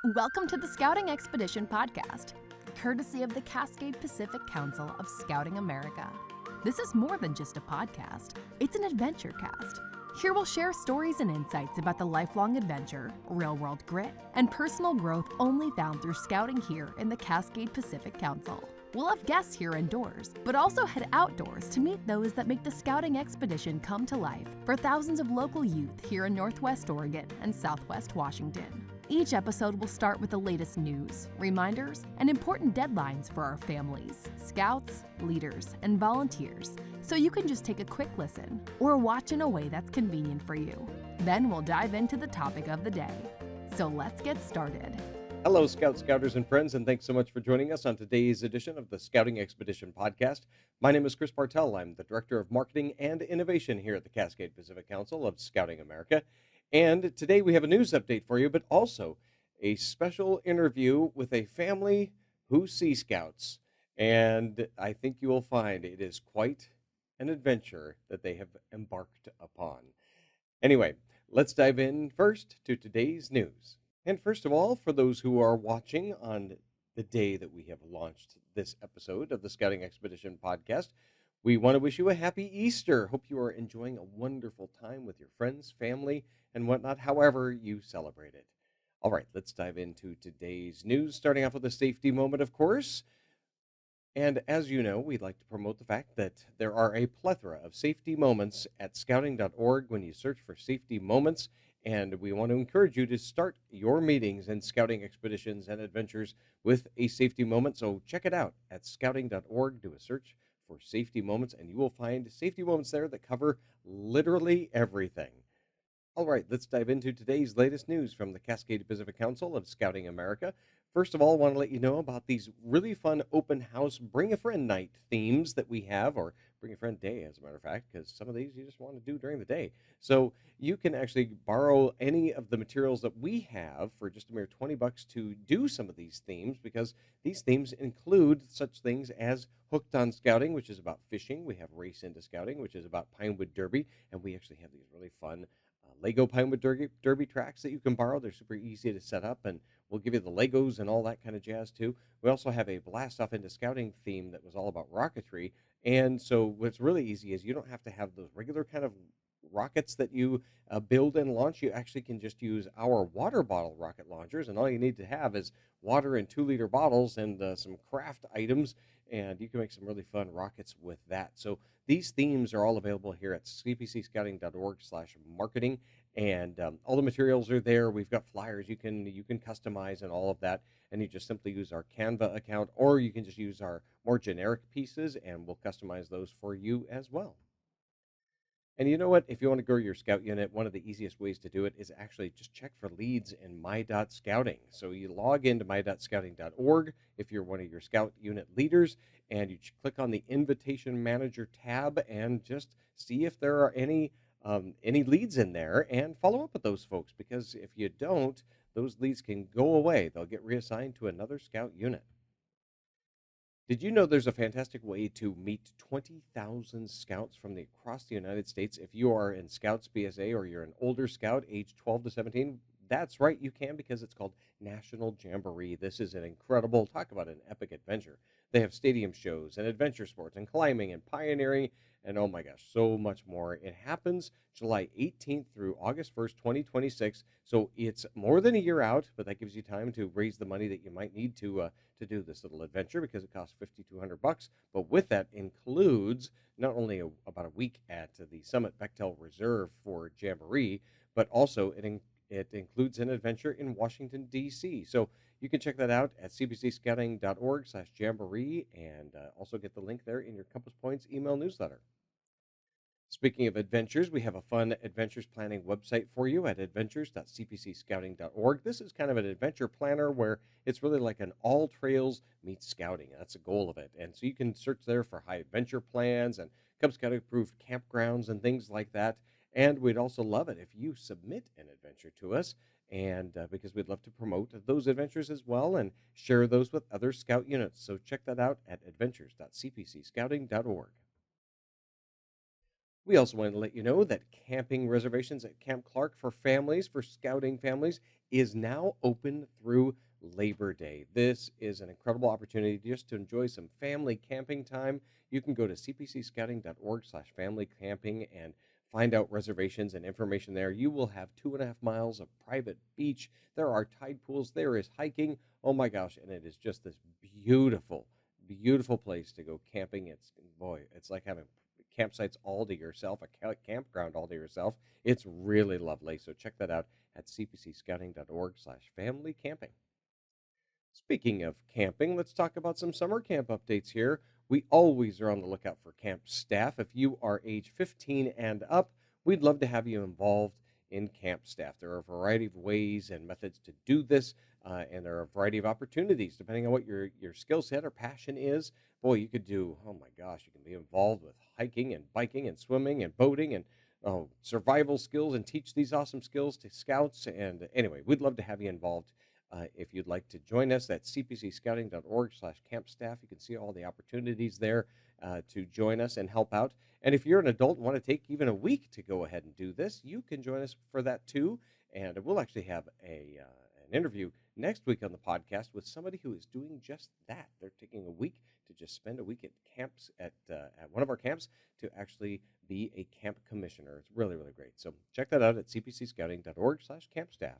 Welcome to the Scouting Expedition podcast, courtesy of the Cascade Pacific Council of Scouting America. This is more than just a podcast, it's an adventure cast. Here we'll share stories and insights about the lifelong adventure, real-world grit, and personal growth only found through scouting here in the Cascade Pacific Council. We'll have guests here indoors, but also head outdoors to meet those that make the Scouting Expedition come to life for thousands of local youth here in Northwest Oregon and Southwest Washington. Each episode will start with the latest news, reminders, and important deadlines for our families, scouts, leaders, and volunteers, so you can just take a quick listen or watch in a way that's convenient for you. Then we'll dive into the topic of the day. So let's get started. Hello, Scouters, and friends, and thanks so much for joining us on today's edition of the Scouting Expedition podcast. My name is Chris Bartell. I'm the Director of Marketing and Innovation here at the Cascade Pacific Council of Scouting America. And today we have a news update for you, but also a special interview with a family who see Scouts. And I think you will find it is quite an adventure that they have embarked upon. Anyway, let's dive in first to today's news. And first of all, for those who are watching on the day that we have launched this episode of the Scouting Expedition podcast, we want to wish you a happy Easter. Hope you are enjoying a wonderful time with your friends, family, and whatnot, however you celebrate it. All right, let's dive into today's news, starting off with a safety moment, of course. And as you know, we'd like to promote the fact that there are a plethora of safety moments at scouting.org when you search for safety moments. And we want to encourage you to start your meetings and scouting expeditions and adventures with a safety moment. So check it out at scouting.org. Do a search for safety moments, and you will find safety moments there that cover literally everything. All right, let's dive into today's latest news from the Cascade Pacific Council of Scouting America. First of all, I want to let you know about these really fun open house Bring a Friend night themes that we have, or Bring a Friend Day, as a matter of fact, because some of these you just want to do during the day. So you can actually borrow any of the materials that we have for just a mere $20 to do some of these themes, because these themes include such things as Hooked on Scouting, which is about fishing. We have Race into Scouting, which is about Pinewood Derby, and we actually have these really fun Lego Pinewood Derby tracks that you can borrow. They're super easy to set up, and we'll give you the Legos and all that kind of jazz too. We also have a Blast Off into Scouting theme that was all about rocketry. And so what's really easy is you don't have to have those regular kind of rockets that you build and launch. You actually can just use our water bottle rocket launchers, and all you need to have is water in 2-liter bottles and some craft items, and you can make some really fun rockets with that. So these themes are all available here at cpcscouting.org/marketing, and all the materials are there. We've got flyers you can customize and all of that, and you just simply use our Canva account, or you can just use our more generic pieces, and we'll customize those for you as well. And you know what? If you want to grow your scout unit, one of the easiest ways to do it is actually just check for leads in my.scouting. So you log into my.scouting.org if you're one of your scout unit leaders, and you click on the Invitation Manager tab and just see if there are any leads in there, and follow up with those folks, because if you don't, those leads can go away. They'll get reassigned to another scout unit. Did you know there's a fantastic way to meet 20,000 scouts from across the United States? If you are in scoutsbsa or you're an older scout, age 12 to 17, that's right, you can, because it's called National Jamboree. This is an incredible, talk about an epic adventure. They have stadium shows and adventure sports and climbing and pioneering and oh my gosh, so much more. It happens July 18th through August 1st, 2026. So it's more than a year out, but that gives you time to raise the money that you might need to do this little adventure, because it costs $5,200. But with that includes not only about a week at the Summit Bechtel Reserve for Jamboree, but also it includes an adventure in Washington, D.C. So you can check that out at cpcscouting.org/jamboree, and also get the link there in your Compass Points email newsletter. Speaking of adventures, we have a fun adventures planning website for you at adventures.cpcscouting.org. This is kind of an adventure planner where it's really like an all trails meets scouting. That's the goal of it. And so you can search there for high adventure plans and Cub Scout approved campgrounds and things like that. And we'd also love it if you submit an adventure to us, and because we'd love to promote those adventures as well and share those with other scout units. So check that out at adventures.cpcscouting.org. We also want to let you know that camping reservations at Camp Clark for families, for scouting families, is now open through Labor Day. This is an incredible opportunity just to enjoy some family camping time. You can go to cpcscouting.org/family camping and find out reservations and information there. You will have 2.5 miles of private beach. There are tide pools. There is hiking. Oh my gosh. And it is just this beautiful, beautiful place to go camping. It's, boy, it's like having campsites all to yourself, a campground all to yourself. It's really lovely. So check that out at cpcscouting.org/family camping. Speaking of camping, let's talk about some summer camp updates here. We always are on the lookout for camp staff. If you are age 15 and up, we'd love to have you involved in camp staff. There are a variety of ways and methods to do this, and there are a variety of opportunities depending on what your skill set or passion is. Boy, you could do, oh my gosh, you can be involved with hiking and biking and swimming and boating and survival skills and teach these awesome skills to scouts. And anyway, we'd love to have you involved if you'd like to join us. That's cpcscouting.org/camp staff. You can see all the opportunities there to join us and help out. And if you're an adult and want to take even a week to go ahead and do this, you can join us for that too. And we'll actually have an interview next week on the podcast with somebody who is doing just that. They're taking a week to just spend a week at camps at one of our camps to actually be a camp commissioner. It's really, really great. So check that out at cpcscouting.org/camp staff.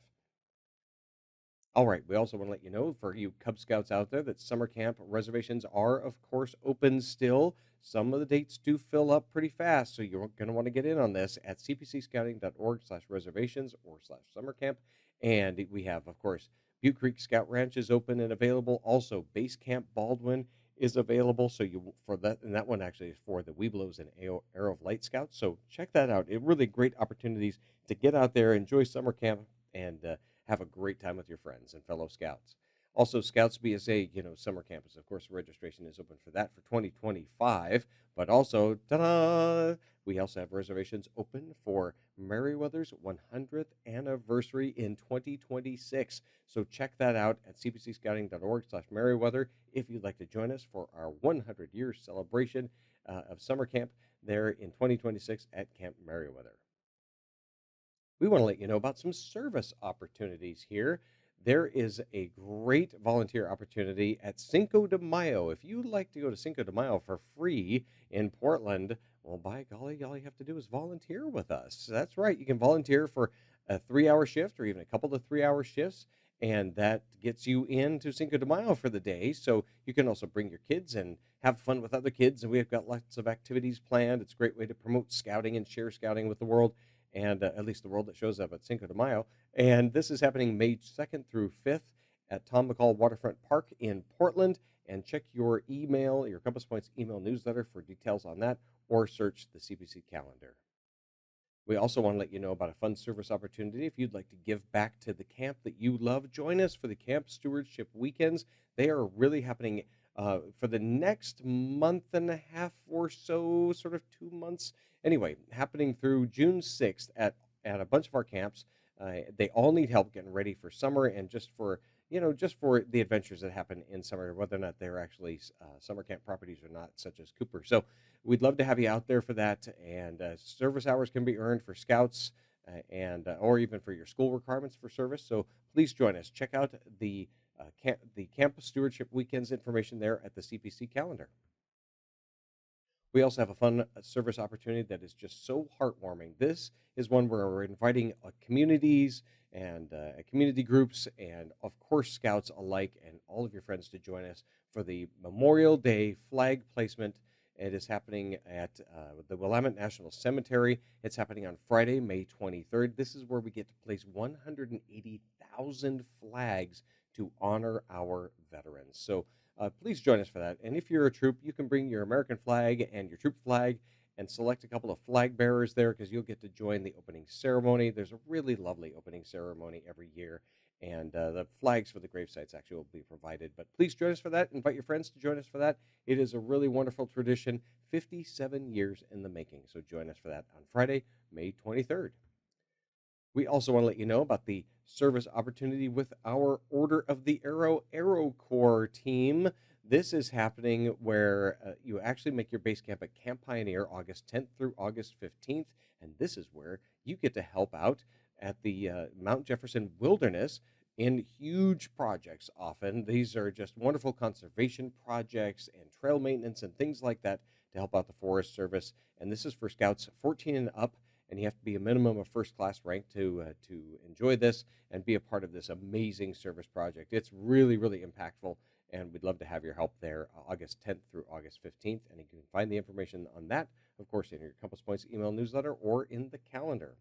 All right. We also want to let you know, for you Cub Scouts out there, that summer camp reservations are, of course, open still. Some of the dates do fill up pretty fast, so you're going to want to get in on this at cpcscouting.org/reservations or/summer camp. And we have, of course, Butte Creek Scout Ranch is open and available. Also, Base Camp Baldwin is available. So you for that, and that one actually is for the Webelos and Arrow of Light Scouts. So check that out. It really great opportunities to get out there, enjoy summer camp, and have a great time with your friends and fellow scouts. Also, Scouts BSA, summer campus. Of course, registration is open for that for 2025. But also, ta-da! We also have reservations open for Meriwether's 100th anniversary in 2026. So check that out at cpcscouting.org/Meriwether if you'd like to join us for our 100-year celebration of summer camp there in 2026 at Camp Meriwether. We want to let you know about some service opportunities here. There is a great volunteer opportunity at Cinco de Mayo. If you'd like to go to Cinco de Mayo for free in Portland, well, by golly, all you have to do is volunteer with us. That's right. You can volunteer for a 3-hour shift or even a couple of 3-hour shifts, and that gets you into Cinco de Mayo for the day. So you can also bring your kids and have fun with other kids. And we've got lots of activities planned. It's a great way to promote scouting and share scouting with the world, and at least the world that shows up at Cinco de Mayo. And this is happening May 2nd through 5th at Tom McCall Waterfront Park in Portland. And check your email, your Compass Points email newsletter for details on that, or search the CPC calendar. We also want to let you know about a fun service opportunity. If you'd like to give back to the camp that you love, join us for the Camp Stewardship Weekends. They are really happening for the next month and a half or so, sort of 2 months. Anyway, happening through June 6th at a bunch of our camps. They all need help getting ready for summer and just for the adventures that happen in summer, whether or not they're actually summer camp properties or not, such as Cooper. So we'd love to have you out there for that. And service hours can be earned for scouts and or even for your school requirements for service. So please join us. Check out the Campus Stewardship Weekends information there at the CPC calendar. We also have a fun service opportunity that is just so heartwarming. This is one where we're inviting communities and community groups and, of course, scouts alike and all of your friends to join us for the Memorial Day flag placement. It is happening at the Willamette National Cemetery. It's happening on Friday, May 23rd. This is where we get to place 180,000 flags to honor our veterans. So please join us for that. And if you're a troop, you can bring your American flag and your troop flag and select a couple of flag bearers there because you'll get to join the opening ceremony. There's a really lovely opening ceremony every year. And the flags for the grave sites actually will be provided. But please join us for that. Invite your friends to join us for that. It is a really wonderful tradition, 57 years in the making. So join us for that on Friday, May 23rd. We also want to let you know about the service opportunity with our Order of the Arrow Corps team. This is happening where you actually make your base camp at Camp Pioneer August 10th through August 15th. And this is where you get to help out at the Mount Jefferson Wilderness in huge projects. Often these are just wonderful conservation projects and trail maintenance and things like that to help out the Forest Service. And this is for scouts 14 and up. And you have to be a minimum of first class rank to enjoy this and be a part of this amazing service project. It's really, really impactful, and we'd love to have your help there August 10th through August 15th. And you can find the information on that, of course, in your Compass Points email newsletter or in the calendar.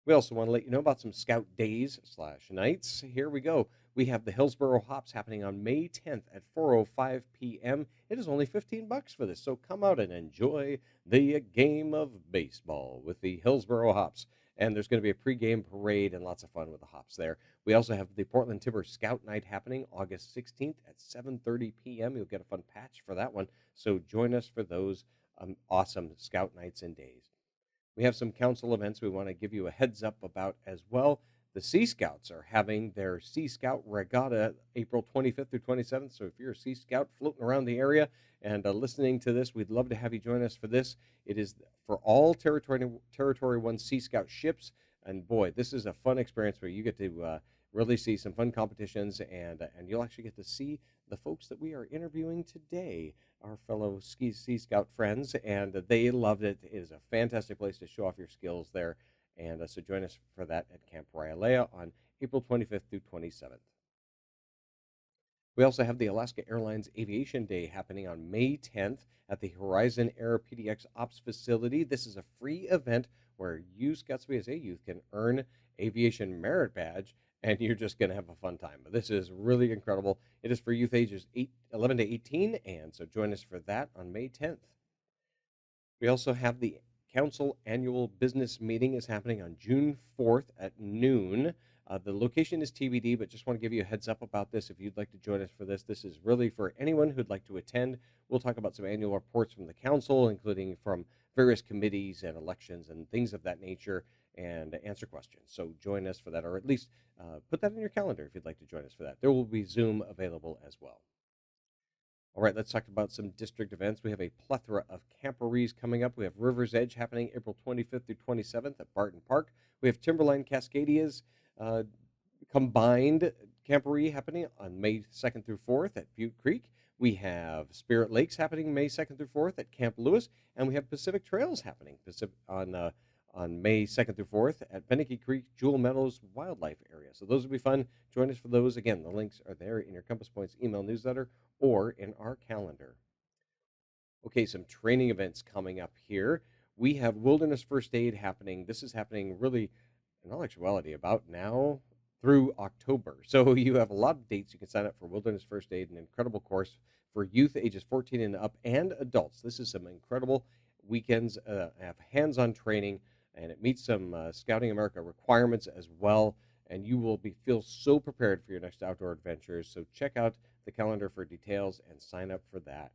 We also want to let you know about some Scout days/nights. Here we go. We have the Hillsboro Hops happening on May 10th at 4:05 p.m. It is only $15 for this, so come out and enjoy the game of baseball with the Hillsboro Hops. And there's going to be a pregame parade and lots of fun with the Hops there. We also have the Portland Timber Scout Night happening August 16th at 7:30 p.m. You'll get a fun patch for that one, so join us for those awesome Scout nights and days. We have some council events we want to give you a heads up about as well. The Sea Scouts are having their Sea Scout Regatta April 25th through 27th. So if you're a Sea Scout floating around the area and listening to this, we'd love to have you join us for this. It is for all Territory 1 Sea Scout ships. And boy, this is a fun experience where you get to really see some fun competitions, and you'll actually get to see the folks that we are interviewing today, our fellow Sea Scout friends, and they loved it. It is a fantastic place to show off your skills there. And so join us for that at Camp Raialea on April 25th through 27th. We also have the Alaska Airlines Aviation Day happening on May 10th at the Horizon Air PDX Ops facility. This is a free event where you scoutsbsa youth can earn aviation merit badge, and you're just going to have a fun time. But this is really incredible. It is for youth ages 11 to 18, and so join us for that on May 10th. We also have the council annual business meeting is happening on June 4th at noon. The location is TBD, but just want to give you a heads up about this if you'd like to join us for this. This is really for anyone who'd like to attend. We'll talk about some annual reports from the council, including from various committees and elections and things of that nature, and answer questions. So join us for that, or at least put that in your calendar if you'd like to join us for that. There will be Zoom available as well. All right, let's talk about some district events. We have a plethora of camporees coming up. We have River's Edge happening April 25th through 27th at Barton Park. We have Timberline Cascadias combined camporee happening on May 2nd through 4th at Butte Creek. We have Spirit Lakes happening May 2nd through 4th at Camp Lewis, and we have Pacific Trails happening on May 2nd through 4th at Beneke Creek Jewel Meadows Wildlife Area. So those will be fun. Join us for those. Again, the links are there in your Compass Points email newsletter or in our calendar. Okay, some training events coming up here. We have Wilderness First Aid happening. This is happening really, in all actuality, about now through October. So you have a lot of dates. You can sign up for Wilderness First Aid, an incredible course for youth ages 14 and up and adults. This is some incredible weekends, have hands-on training, and it meets some Scouting America requirements as well. And you will feel so prepared for your next outdoor adventures. So check out the calendar for details and sign up for that.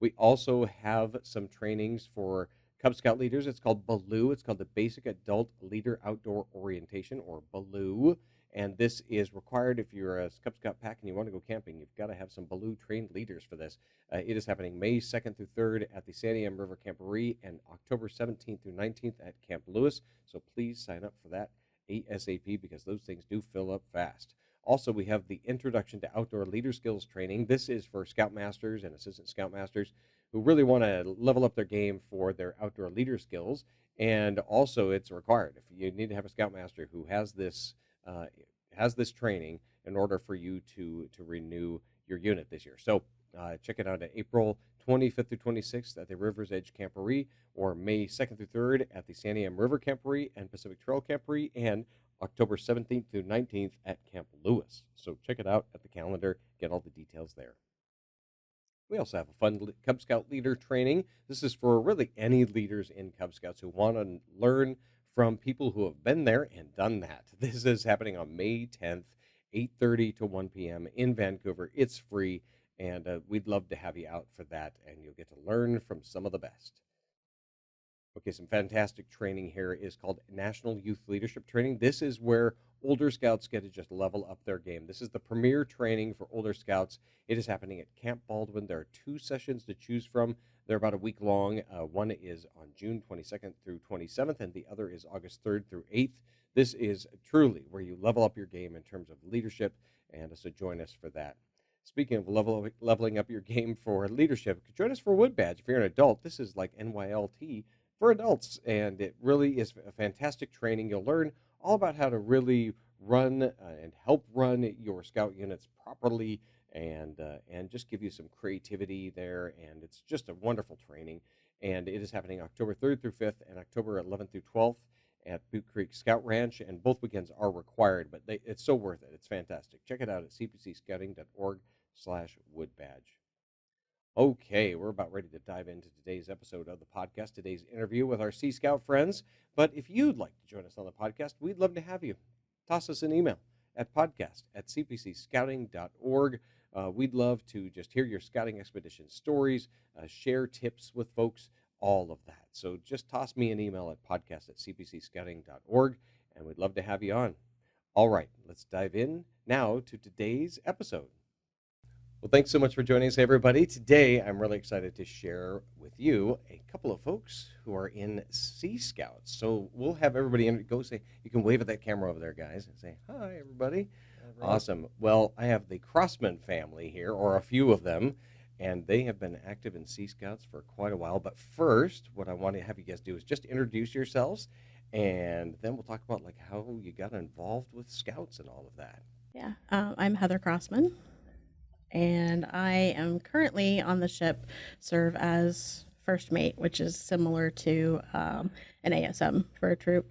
We also have some trainings for Cub Scout leaders. It's called BALOO. It's called the Basic Adult Leader Outdoor Orientation, or BALOO. And this is required if you're a Cub Scout pack and you want to go camping. You've got to have some BALOO trained leaders for this. It is happening May 2nd through 3rd at the Santiam River Camporee and October 17th through 19th at Camp Lewis. So please sign up for that ASAP, because those things do fill up fast. Also, we have the Introduction to Outdoor Leader Skills training. This is for Scoutmasters and Assistant Scoutmasters who really want to level up their game for their outdoor leader skills. And also, it's required. If you need to have a Scoutmaster who has this training in order for you to renew your unit this year. So check it out at April 25th through 26th at the River's Edge Camporee, or May 2nd through 3rd at the Santiam River Camporee and Pacific Trail Camporee, and October 17th through 19th at Camp Lewis. So check it out at the calendar, get all the details there. We also have a fun Cub Scout leader training. This is for really any leaders in Cub Scouts who want to learn from people who have been there and done that. This is happening on May 10th, 8:30 to 1 p.m. in Vancouver. It's free, and we'd love to have you out for that, and you'll get to learn from some of the best. Okay, some fantastic training here is called National Youth Leadership Training. This is where older scouts get to just level up their game. This is the premier training for older scouts. It is happening at Camp Baldwin. There are 2 sessions to choose from. They're about a week long. One is on June 22nd through 27th, and the other is August 3rd through 8th. This is truly where you level up your game in terms of leadership, and so join us for that. Speaking of leveling up your game for leadership, join us for Wood Badge. If you're an adult, this is like NYLT for adults, and it really is a fantastic training. You'll learn all about how to really run and help run your scout units properly, and just give you some creativity there. And it's just a wonderful training. And it is happening October 3rd through 5th and October 11th through 12th at Boot Creek Scout Ranch. And both weekends are required, but it's so worth it. It's fantastic. Check it out at cpcscouting.org/woodbadge. Okay, we're about ready to dive into today's episode of the podcast, today's interview with our Sea Scout friends. But if you'd like to join us on the podcast, we'd love to have you. Toss us an email at podcast@cpcscouting.org. We'd love to just hear your scouting expedition stories, share tips with folks, all of that. So just toss me an email at podcast@cpcscouting.org, and we'd love to have you on. All right, let's dive in now to today's episode. Well, thanks so much for joining us, everybody. Today, I'm really excited to share with you a couple of folks who are in Sea Scouts. So we'll have everybody go say, you can wave at that camera over there, guys, and say, hi, everybody. Right. Awesome. Well, I have the Crossman family here, or a few of them, and they have been active in Sea Scouts for quite a while. But first, what I want to have you guys do is just introduce yourselves, and then we'll talk about like how you got involved with Scouts and all of that. Yeah, I'm Heather Crossman, and I am currently on the ship, serve as first mate, which is similar to an ASM for a troop.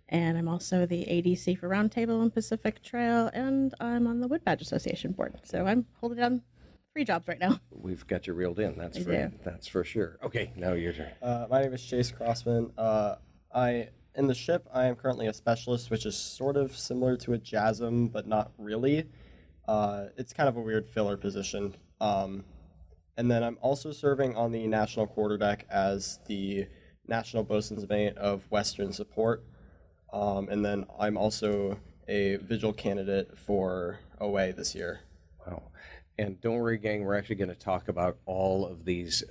And I'm also the ADC for Roundtable and Pacific Trail, and I'm on the Wood Badge Association board. So I'm holding down 3 jobs right now. We've got you reeled in, that's for sure. Okay, now your turn. My name is Chase Crossman. In the ship, I am currently a specialist, which is sort of similar to a JASM, but not really. It's kind of a weird filler position. And then I'm also serving on the National Quarterdeck as the National Bosun's Mate of Western Support. And then I'm also a vigil candidate for OA this year. Wow. And don't worry, gang, we're actually going to talk about all of these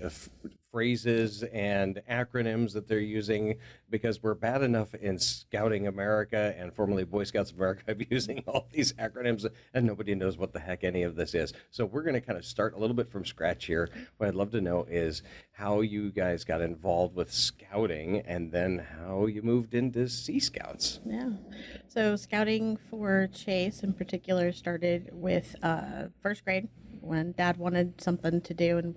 phrases and acronyms that they're using, because we're bad enough in Scouting America and formerly Boy Scouts of America of using all these acronyms, and nobody knows what the heck any of this is. So we're going to kind of start a little bit from scratch here. What I'd love to know is how you guys got involved with scouting, and then how you moved into Sea Scouts. Yeah. So scouting for Chase in particular started with first grade, when Dad wanted something to do, and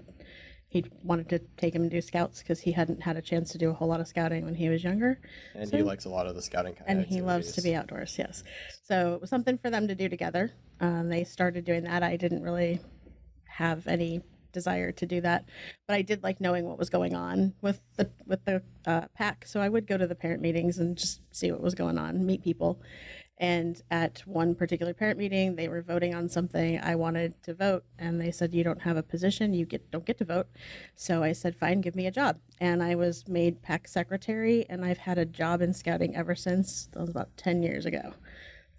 he wanted to take him to do scouts because he hadn't had a chance to do a whole lot of scouting when he was younger. And he likes a lot of the scouting kind of activities. He loves to be outdoors, yes. So it was something for them to do together. They started doing that. I didn't really have any desire to do that, but I did like knowing what was going on with the pack. So I would go to the parent meetings and just see what was going on, meet people. And at one particular parent meeting, they were voting on something. I wanted to vote, and they said, you don't have a position, you don't get to vote. So I said, fine, give me a job. And I was made pack secretary, and I've had a job in scouting ever since. That was about 10 years ago.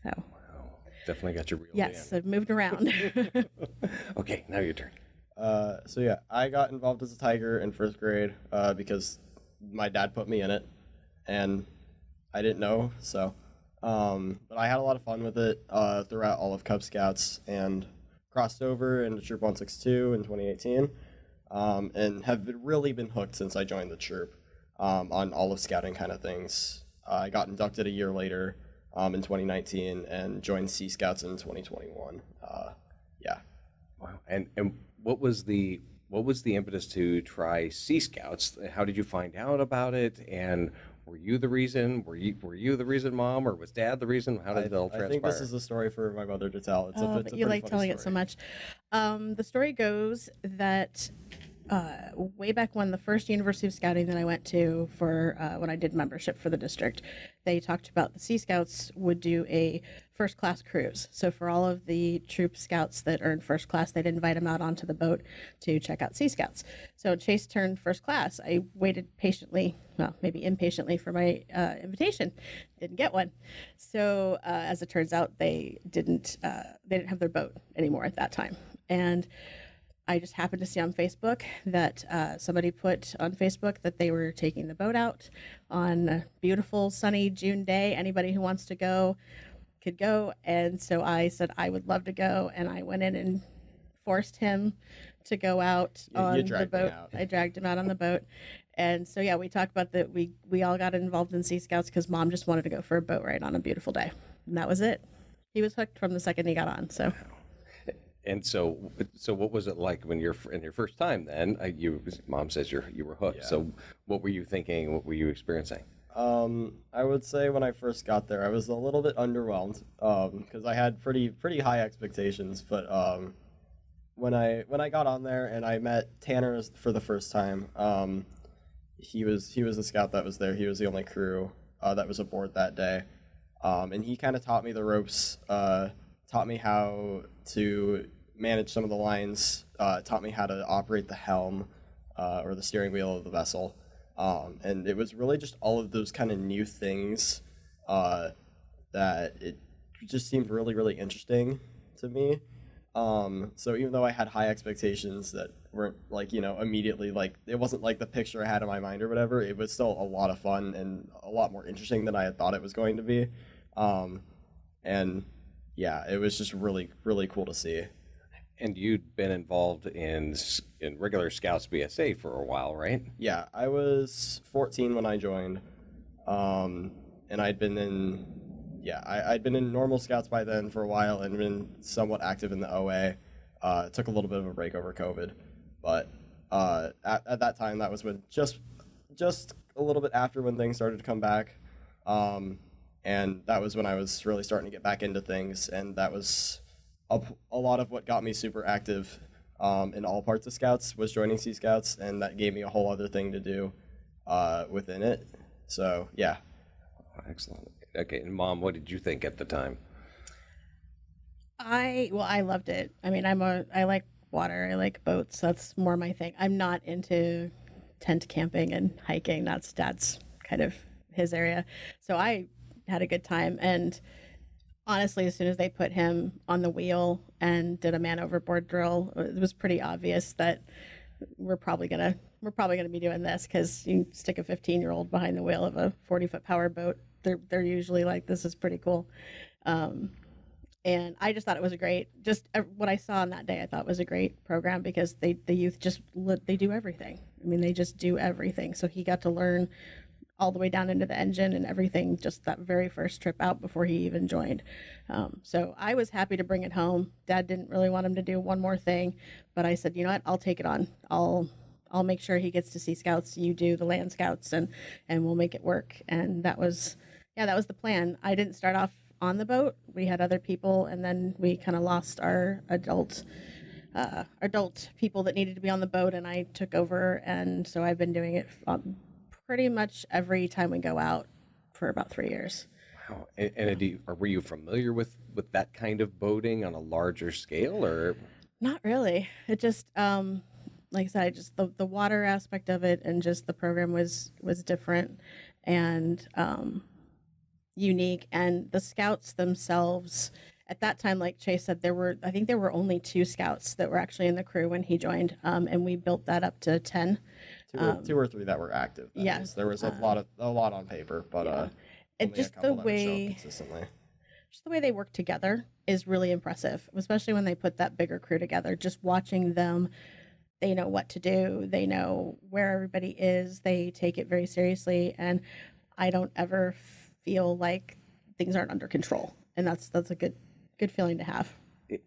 So wow. Definitely got your real Yes, I've moved around. Okay, now your turn. So yeah, I got involved as a Tiger in first grade because my dad put me in it, and I didn't know, so... but I had a lot of fun with it throughout all of Cub Scouts, and crossed over into Troop 162 in 2018, and have really been hooked since I joined the troop on all of scouting kind of things. I got inducted a year later in 2019 and joined Sea Scouts in 2021. Yeah. Wow. And what was the impetus to try Sea Scouts? How did you find out about it? And were you the reason? Were you the reason, Mom, or was Dad the reason? How did it all transpire? I think this is a story for my mother to tell. It's a you like telling story. It so much. The story goes that way back when, the first University of Scouting that I went to for when I did membership for the district, they talked about the Sea Scouts would do a first class cruise. So for all of the troop scouts that earned first class, they'd invite them out onto the boat to check out Sea Scouts. So Chase turned first class. I waited patiently, well, maybe impatiently, for my invitation. Didn't get one. So as it turns out, they didn't have their boat anymore at that time. And I just happened to see on Facebook that somebody put on Facebook that they were taking the boat out on a beautiful sunny June day. Anybody who wants to go could go. And so I said I would love to go, and I went in and forced him to go out on the boat. I dragged him out on the boat. And so, yeah, we talked about that. We all got involved in Sea Scouts because Mom just wanted to go for a boat ride on a beautiful day. And that was it. He was hooked from the second he got on. So. And so what was it like when you're in your first time then? Mom says you were hooked. Yeah. So what were you thinking? What were you experiencing? I would say when I first got there, I was a little bit underwhelmed because I had pretty high expectations. But when I got on there and I met Tanner for the first time, he was the scout that was there. He was the only crew that was aboard that day, and he kind of taught me the ropes, taught me how to manage some of the lines, taught me how to operate the helm or the steering wheel of the vessel. And it was really just all of those kind of new things that it just seemed really, really interesting to me. So even though I had high expectations that weren't immediately it wasn't like the picture I had in my mind or whatever, it was still a lot of fun and a lot more interesting than I had thought it was going to be. And yeah, it was just really, really cool to see. And you'd been involved in regular scoutsbsa for a while, right? Yeah, I was 14 when I joined, and I'd been in normal scouts by then for a while and been somewhat active in the OA. Took a little bit of a break over COVID, but at that time, that was when just a little bit after when things started to come back, and that was when I was really starting to get back into things, and that was a lot of what got me super active in all parts of Scouts was joining Sea Scouts, and that gave me a whole other thing to do within it. So yeah. Excellent. Okay, and Mom, what did you think at the time? I loved it. I mean, I like water. I like boats. That's more my thing. I'm not into tent camping and hiking. That's Dad's kind of his area. So I had a good time, and honestly, as soon as they put him on the wheel and did a man overboard drill, it was pretty obvious that we're probably gonna be doing this, because you stick a 15-year-old behind the wheel of a 40-foot power boat, they're usually like, this is pretty cool. And I just thought it was what I saw on that day, I thought was a great program, because the youth they do everything. I mean, they just do everything. So he got to learn all the way down into the engine and everything just that very first trip out before he even joined. So I was happy to bring it home. Dad didn't really want him to do one more thing, but I said, you know what, I'll take it on. I'll make sure he gets to see Scouts. You do the land Scouts, and we'll make it work. And that was the plan. I didn't start off on the boat. We had other people, and then we kind of lost our adult people that needed to be on the boat, and I took over. And so I've been doing it pretty much every time we go out for about 3 years. Wow. And were you familiar with that kind of boating on a larger scale, or? Not really. It just, like I said, just the water aspect of it, and just the program was different and unique. And the Scouts themselves, at that time, like Chase said, I think there were only 2 Scouts that were actually in the crew when he joined, and we built that up to 10. Two or three that were active. Yes, there was a lot on paper, but yeah. Only just a couple the that would show up way consistently. Just the way they work together is really impressive, especially when they put that bigger crew together. Just watching them, they know what to do, they know where everybody is, they take it very seriously, and I don't ever feel like things aren't under control, and that's a good feeling to have.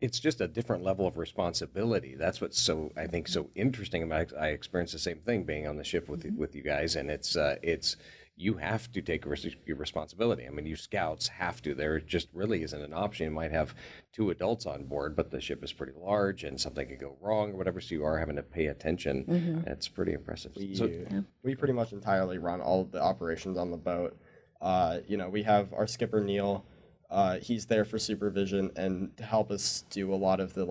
It's just a different level of responsibility. That's what's so interesting about it. I experienced the same thing being on the ship with you guys, and it's you have to take your responsibility. I mean, you Scouts have to. There just really isn't an option. You might have 2 adults on board, but the ship is pretty large, and something could go wrong or whatever. So you are having to pay attention. Mm-hmm. It's pretty impressive. We pretty much entirely run all of the operations on the boat. We have our skipper Neil. He's there for supervision and to help us do a lot of the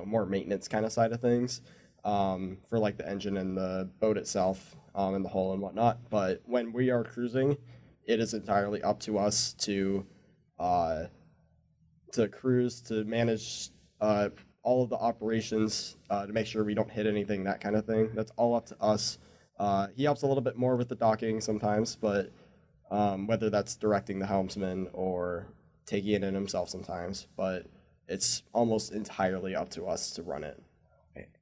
more maintenance kind of side of things, for like the engine and the boat itself, and the hull and whatnot. But when we are cruising, it is entirely up to us to cruise, to manage all of the operations, to make sure we don't hit anything, that kind of thing. That's all up to us. He helps a little bit more with the docking sometimes, but whether that's directing the helmsman or taking it in himself sometimes, but it's almost entirely up to us to run it.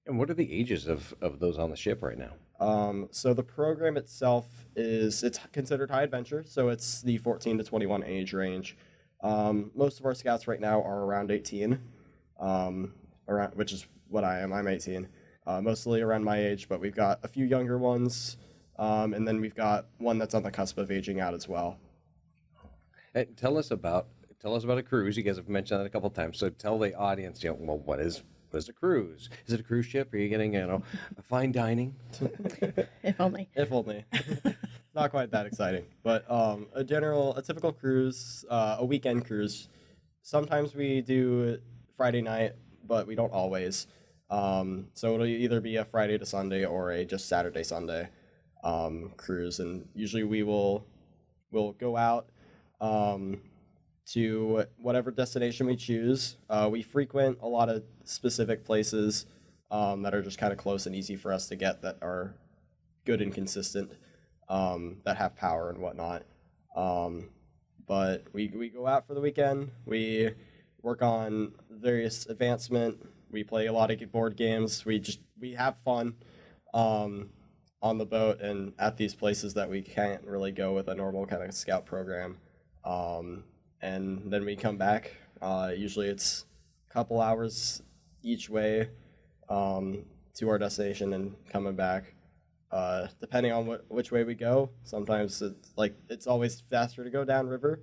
And what are the ages of those on the ship right now? So the program itself it's considered high adventure, so it's the 14 to 21 age range. Most of our scouts right now are around 18, which is what I am. I'm 18, mostly around my age, but we've got a few younger ones, and then we've got one that's on the cusp of aging out as well. Hey, tell us about a cruise. You guys have mentioned that a couple of times. So tell the audience, what is a cruise? Is it a cruise ship? Are you getting, a fine dining? If only. If only. Not quite that exciting, but a typical cruise, a weekend cruise. Sometimes we do Friday night, but we don't always. So it'll either be a Friday to Sunday or a just Saturday Sunday cruise, and usually we'll go out to whatever destination we choose. We frequent a lot of specific places that are just kind of close and easy for us to get, that are good and consistent, that have power and whatnot. But we go out for the weekend. We work on various advancement. We play a lot of board games. We have fun on the boat and at these places that we can't really go with a normal kind of scout program. And then we come back. Usually it's a couple hours each way to our destination and coming back. Depending on which way we go, sometimes it's always faster to go downriver,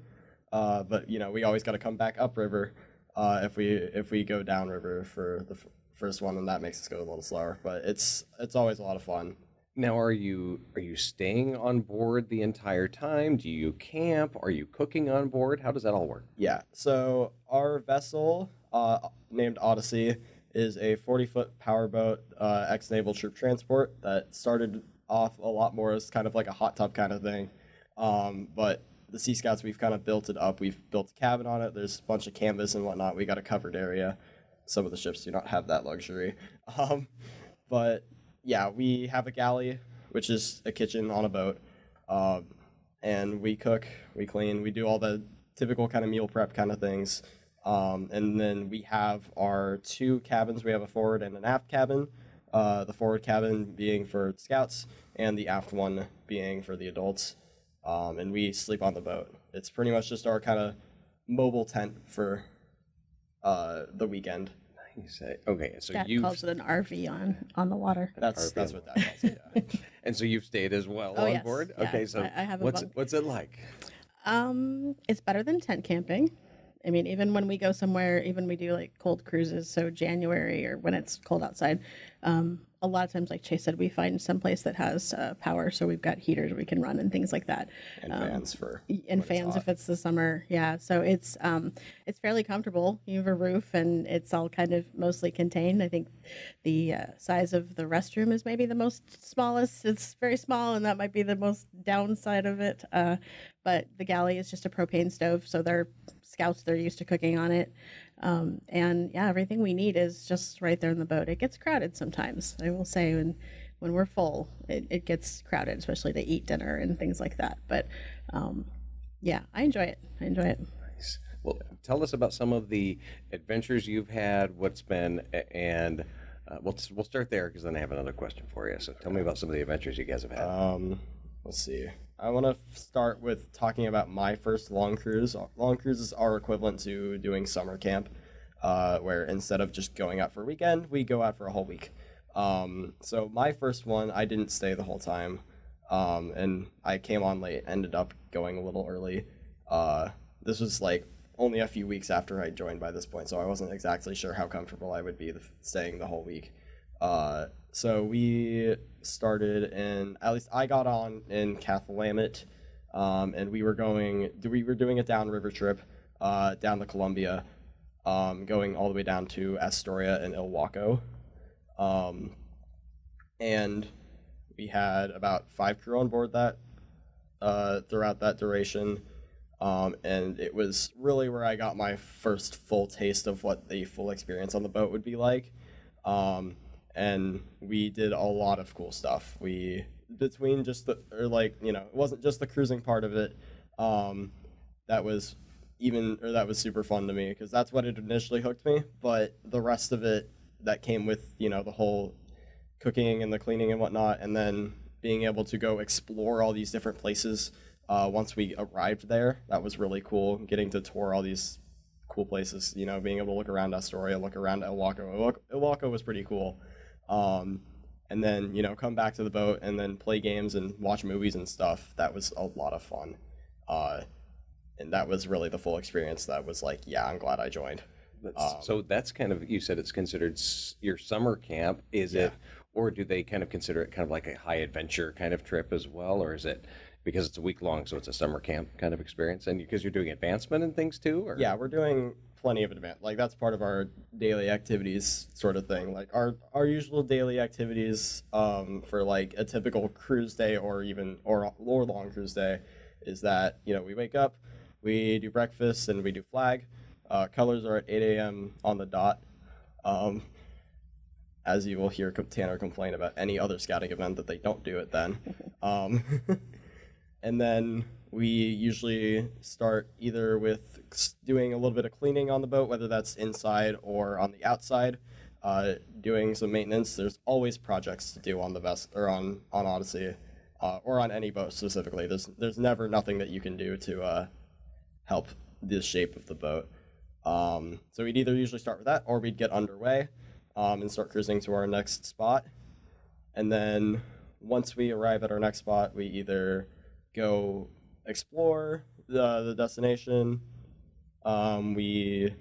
but we always got to come back upriver if we go downriver for the first one, and that makes us go a little slower. But it's always a lot of fun. Now, are you staying on board the entire time? Do you camp? Are you cooking on board? How does that all work? Yeah. So our vessel, named Odyssey, is a 40-foot powerboat, ex-naval troop transport that started off a lot more as kind of like a hot tub kind of thing. But the Sea Scouts, we've kind of built it up. We've built a cabin on it. There's a bunch of canvas and whatnot. We got a covered area. Some of the ships do not have that luxury. But yeah, we have a galley, which is a kitchen on a boat. And we cook, we clean, we do all the typical kind of meal prep kind of things. And then we have our two cabins. We have a forward and an aft cabin. The forward cabin being for scouts, and the aft one being for the adults. And we sleep on the boat. It's pretty much just our kind of mobile tent for the weekend. Nice. Okay, so Dad calls it an RV on the water. That's what Dad calls it. Yeah. And so you've stayed as well Oh, on yes. board? Yeah, Okay, so I have a what's bunk. it like? It's better than tent camping. I mean, even when we go somewhere, even we do like cold cruises, so January or when it's cold outside, a lot of times, like Chase said, we find some place that has power, so we've got heaters we can run and things like that. And fans for And when it's fans hot. if it's the summer, yeah. So it's fairly comfortable. You have a roof, and it's all kind of mostly contained. I think the size of the restroom is maybe the most smallest. It's very small, and that might be the most downside of it. But the galley is just a propane stove, so they're scouts. They're used to cooking on it. And yeah, everything we need is just right there in the boat. It gets crowded sometimes, I will say, when we're full, it gets crowded, especially to eat dinner and things like that. But yeah, I enjoy it. Nice. Well, tell us about some of the adventures you've had, what's been, and we'll start there because then I have another question for you. So tell me about some of the adventures you guys have had. Let's see. I want to start with talking about my first long cruise. Long cruises are equivalent to doing summer camp, where instead of just going out for a weekend, we go out for a whole week. So my first one, I didn't stay the whole time, and I came on late, ended up going a little early. This was like only a few weeks after I joined by this point, so I wasn't exactly sure how comfortable I would be staying the whole week. So we started at least I got on in Cathlamet and we were doing a downriver trip down the Columbia, going all the way down to Astoria and Ilwaco. And we had about 5 crew on board that throughout that duration. And it was really where I got my first full taste of what the full experience on the boat would be like. And we did a lot of cool stuff. Between just it wasn't just the cruising part of it. That was super fun to me, because that's what it initially hooked me. But the rest of it that came with, the whole cooking and the cleaning and whatnot, and then being able to go explore all these different places once we arrived there, that was really cool. Getting to tour all these cool places, being able to look around Astoria, look around Ilwaco. Ilwaco was pretty cool. And then, come back to the boat and then play games and watch movies and stuff. That was a lot of fun. And that was really the full experience that was like, yeah, I'm glad I joined. So that's kind of, you said it's considered your summer camp, is it? Or do they kind of consider it kind of like a high adventure kind of trip as well? Or is it because it's a week long, so it's a summer camp kind of experience? And because you're doing advancement and things too? Or? Yeah, we're doing plenty of advancement. Like, that's part of our daily activities sort of thing. Like our usual daily activities for like a typical cruise day or long cruise day is that, we wake up, we do breakfast, and we do flag. Colors are at 8 a.m. on the dot. As you will hear Tanner complain about any other scouting event that they don't do it then. And then we usually start either with doing a little bit of cleaning on the boat, whether that's inside or on the outside, doing some maintenance. There's always projects to do on the vessel or on Odyssey, or on any boat specifically. There's never nothing that you can do to help the shape of the boat. So we'd either usually start with that, or we'd get underway and start cruising to our next spot. And then once we arrive at our next spot, we either go explore the destination. We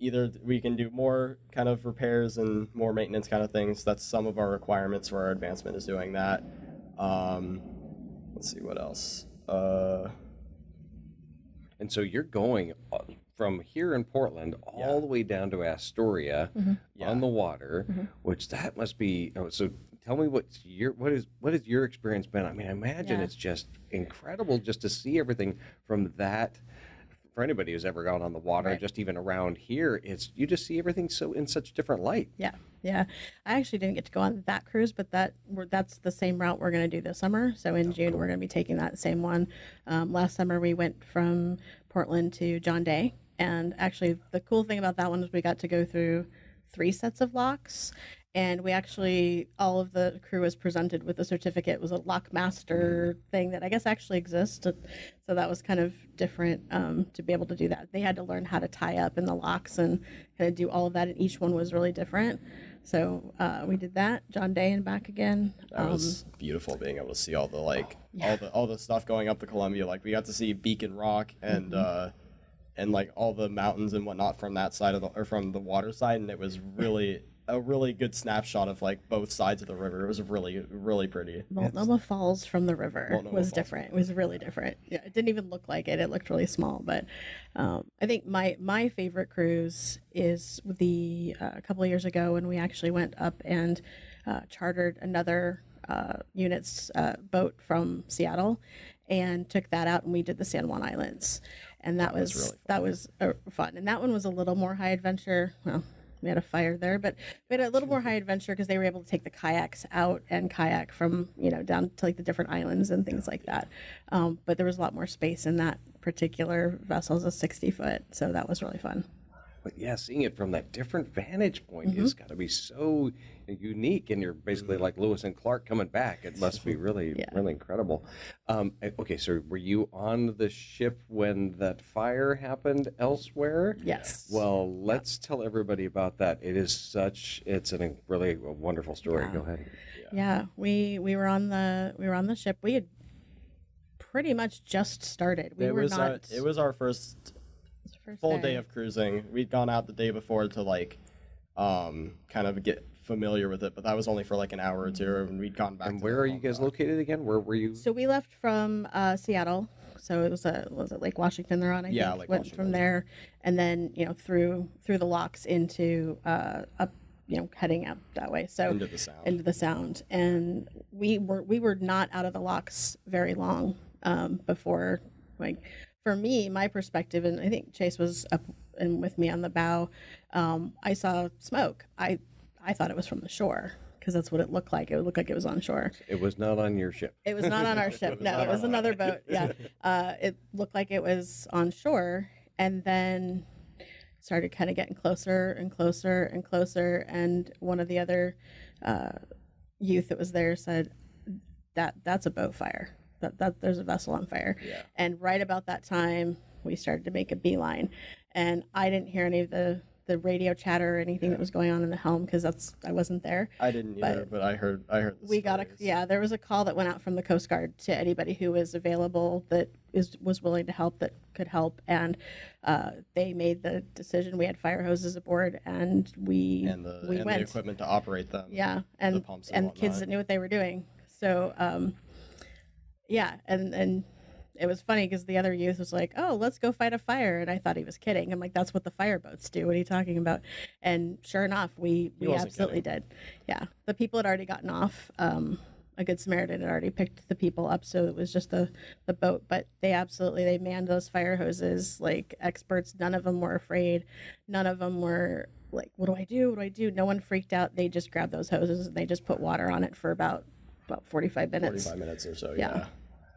can do more kind of repairs and more maintenance kind of things. That's some of our requirements for our advancement, is doing that. Let's see what else. And so you're going from here in Portland all the way down to Astoria on the water, which that must be. So tell me what has your experience been? I mean, I imagine it's just incredible just to see everything from that. For anybody who's ever gone on the water, just even around here, you just see everything so in such different light. Yeah. I actually didn't get to go on that cruise, but that's the same route we're going to do this summer. So in June, we're going to be taking that same one. Last summer, we went from Portland to John Day. And actually, the cool thing about that one is we got to go through 3 sets of locks. And we actually, all of the crew was presented with a certificate. It was a lock master thing that I guess actually exists. So that was kind of different to be able to do that. They had to learn how to tie up in the locks and kind of do all of that. And each one was really different. So we did that, John Day and back again. That was beautiful, being able to see all the all the stuff going up the Columbia. Like, we got to see Beacon Rock and like all the mountains and whatnot from that side from the water side, and it was really a really good snapshot of like both sides of the river. It was really, really pretty. Multnomah Falls from the river was different. It was really different. Yeah, it didn't even look like it. It looked really small. But I think my favorite cruise is a couple of years ago when we actually went up and chartered another unit's boat from Seattle and took that out, and we did the San Juan Islands. And that was really fun. And that one was a little more high adventure. Well, we had a fire there, but we had a little more high adventure because they were able to take the kayaks out and kayak from, down to like the different islands and things like that. But there was a lot more space in that particular vessel, a 60-foot. So that was really fun. But yeah, seeing it from that different vantage point has got to be so unique, and you're basically like Lewis and Clark coming back. It must be really, really incredible. Okay, so were you on the ship when that fire happened elsewhere? Yes. Well, let's tell everybody about that. It's a really wonderful story. Go ahead. Yeah, we were on the ship. We had pretty much just started. It was our first full day of cruising. We'd gone out the day before to like kind of get familiar with it. But that was only for like an hour or two, and we'd gone back. And to where the are you home guys dock. located again? Where were you? So we left from Seattle. So it was it Lake Washington they're on? I Yeah, think. Lake Went Washington. from there, and then through the locks into up, heading out that way. So Into the Sound. Into the Sound, and we were not out of the locks very long before, like, for me, my perspective, and I think Chase was up and with me on the bow. I saw smoke. I thought it was from the shore, because that's what it looked like. It would look like it was on shore. It was not on your ship. It was not on our ship. No, it was another boat. Yeah. It looked like it was on shore, and then started kind of getting closer and closer and closer. And one of the other youth that was there said that's a boat fire. That there's a vessel on fire. Yeah. And right about that time, we started to make a beeline, and I didn't hear any of the radio chatter or anything that was going on in the helm, because I wasn't there. I didn't either, but I heard. The We got stories. there was a call that went out from the Coast Guard to anybody who was available that was willing to help, that could help, and they made the decision. We had fire hoses aboard, and we and the went. equipment to operate them. Yeah, the and pumps and kids whatnot. that knew what they were doing. So yeah, and it was funny because the other youth was like, "Oh, let's go fight a fire," and I thought he was kidding. I'm like, "That's what the fireboats do. What are you talking about?" And sure enough, we wasn't absolutely did. Yeah, the people had already gotten off. A good Samaritan had already picked the people up, so it was just the boat. But they manned those fire hoses like experts. None of them were afraid. None of them were like, "What do I do? What do I do?" No one freaked out. They just grabbed those hoses and they just put water on it for about 45 minutes. 45 minutes or so. Yeah. Yeah.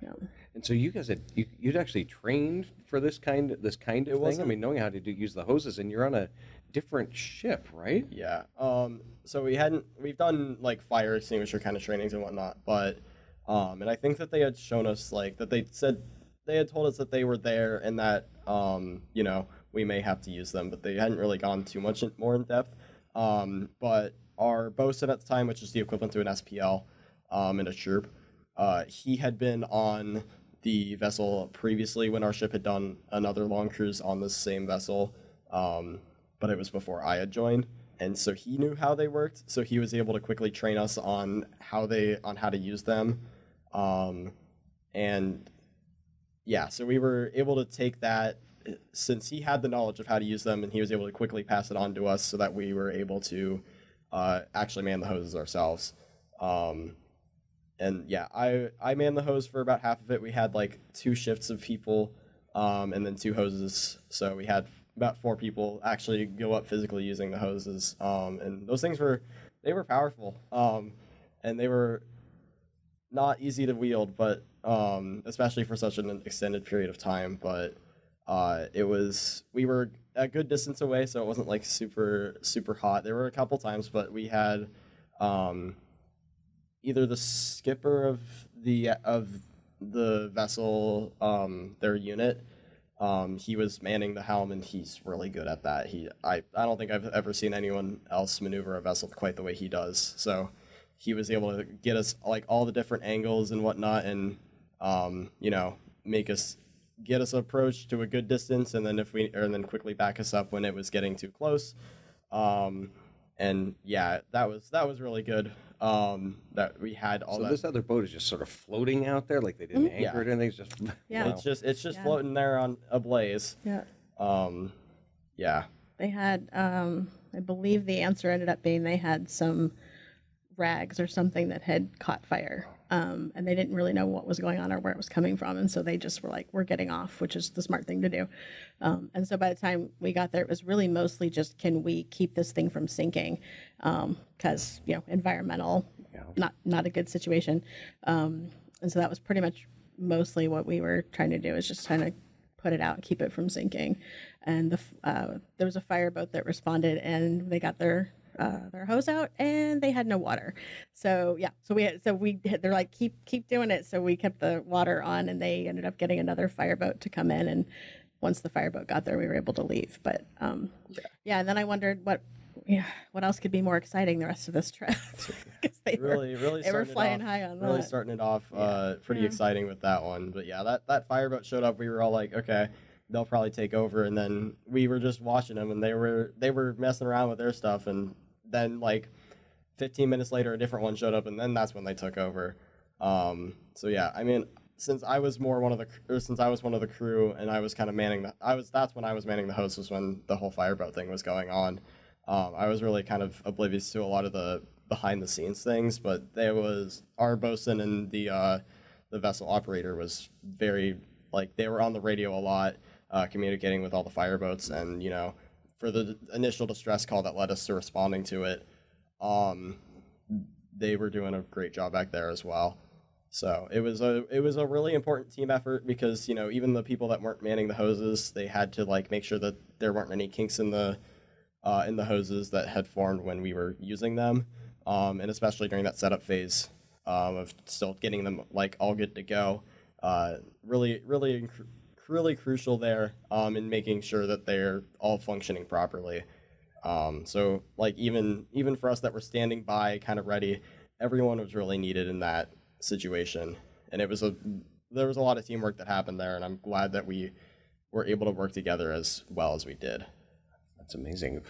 Yeah. And so you guys you'd actually trained for this kind of thing. I wasn't- mean, knowing how to use the hoses, and you're on a different ship, right? Yeah. So we've done like fire extinguisher kind of trainings and whatnot, but and I think that they had shown us like that they had told us that they were there and that we may have to use them, but they hadn't really gone too much more in depth. But our bosun at the time, which is the equivalent to an SPL, in a troop, he had been on the vessel previously when our ship had done another long cruise on the same vessel, but it was before I had joined, and so he knew how they worked. So he was able to quickly train us on how to use them, and yeah, so we were able to take that since he had the knowledge of how to use them, and he was able to quickly pass it on to us, so that we were able to actually man the hoses ourselves. And yeah, I manned the hose for about half of it. We had like 2 shifts of people, and then 2 hoses. So we had about 4 people actually go up physically using the hoses. And those things were powerful. And they were not easy to wield, but especially for such an extended period of time. But we were a good distance away, so it wasn't like super, super hot. There were a couple times, but we had either the skipper of the vessel, their unit, he was manning the helm, and he's really good at that. I don't think I've ever seen anyone else maneuver a vessel quite the way he does. So he was able to get us like all the different angles and whatnot, and get us approach to a good distance, and then quickly back us up when it was getting too close. And yeah, that was really good. That we had all So that. this other boat is just sort of floating out there, like they didn't anchor it, and it's just Yeah. wow. It's just Yeah. floating there on a blaze. Yeah. Yeah. They had, I believe the answer ended up being they had some rags or something that had caught fire. And they didn't really know what was going on or where it was coming from. And so they just were like, we're getting off, which is the smart thing to do. And so by the time we got there, it was really mostly just, can we keep this thing from sinking? Because, environmental, not a good situation. And so that was pretty much mostly what we were trying to do, is just trying to put it out and keep it from sinking. And there was a fireboat that responded, and they got their hose out, and they had no water. So yeah, they're like, keep doing it. So we kept the water on, and they ended up getting another fireboat to come in. And once the fireboat got there, we were able to leave. But yeah. And then I wondered what else could be more exciting the rest of this trip. Because they Really they were flying high on really that. starting it off pretty exciting with that one. But yeah, that fireboat showed up. We were all like, okay, they'll probably take over, and then we were just watching them, and they were messing around with their stuff, and then like 15 minutes later a different one showed up, and then that's when they took over. So yeah, I mean, since I was one of the crew, and I was kind of that's when I was manning the hose, was when the whole fireboat thing was going on. I was really kind of oblivious to a lot of the behind the scenes things, but there was our bosun, and the vessel operator was very, like, they were on the radio a lot, communicating with all the fireboats, and for the initial distress call that led us to responding to it, they were doing a great job back there as well. So it was a really important team effort, because even the people that weren't manning the hoses, they had to like make sure that there weren't any kinks in the hoses that had formed when we were using them, and especially during that setup phase of still getting them like all good to go. Really crucial there, in making sure that they're all functioning properly. So like even for us that were standing by kind of ready, everyone was really needed in that situation, and there was a lot of teamwork that happened there, and I'm glad that we were able to work together as well as we did. That's amazing.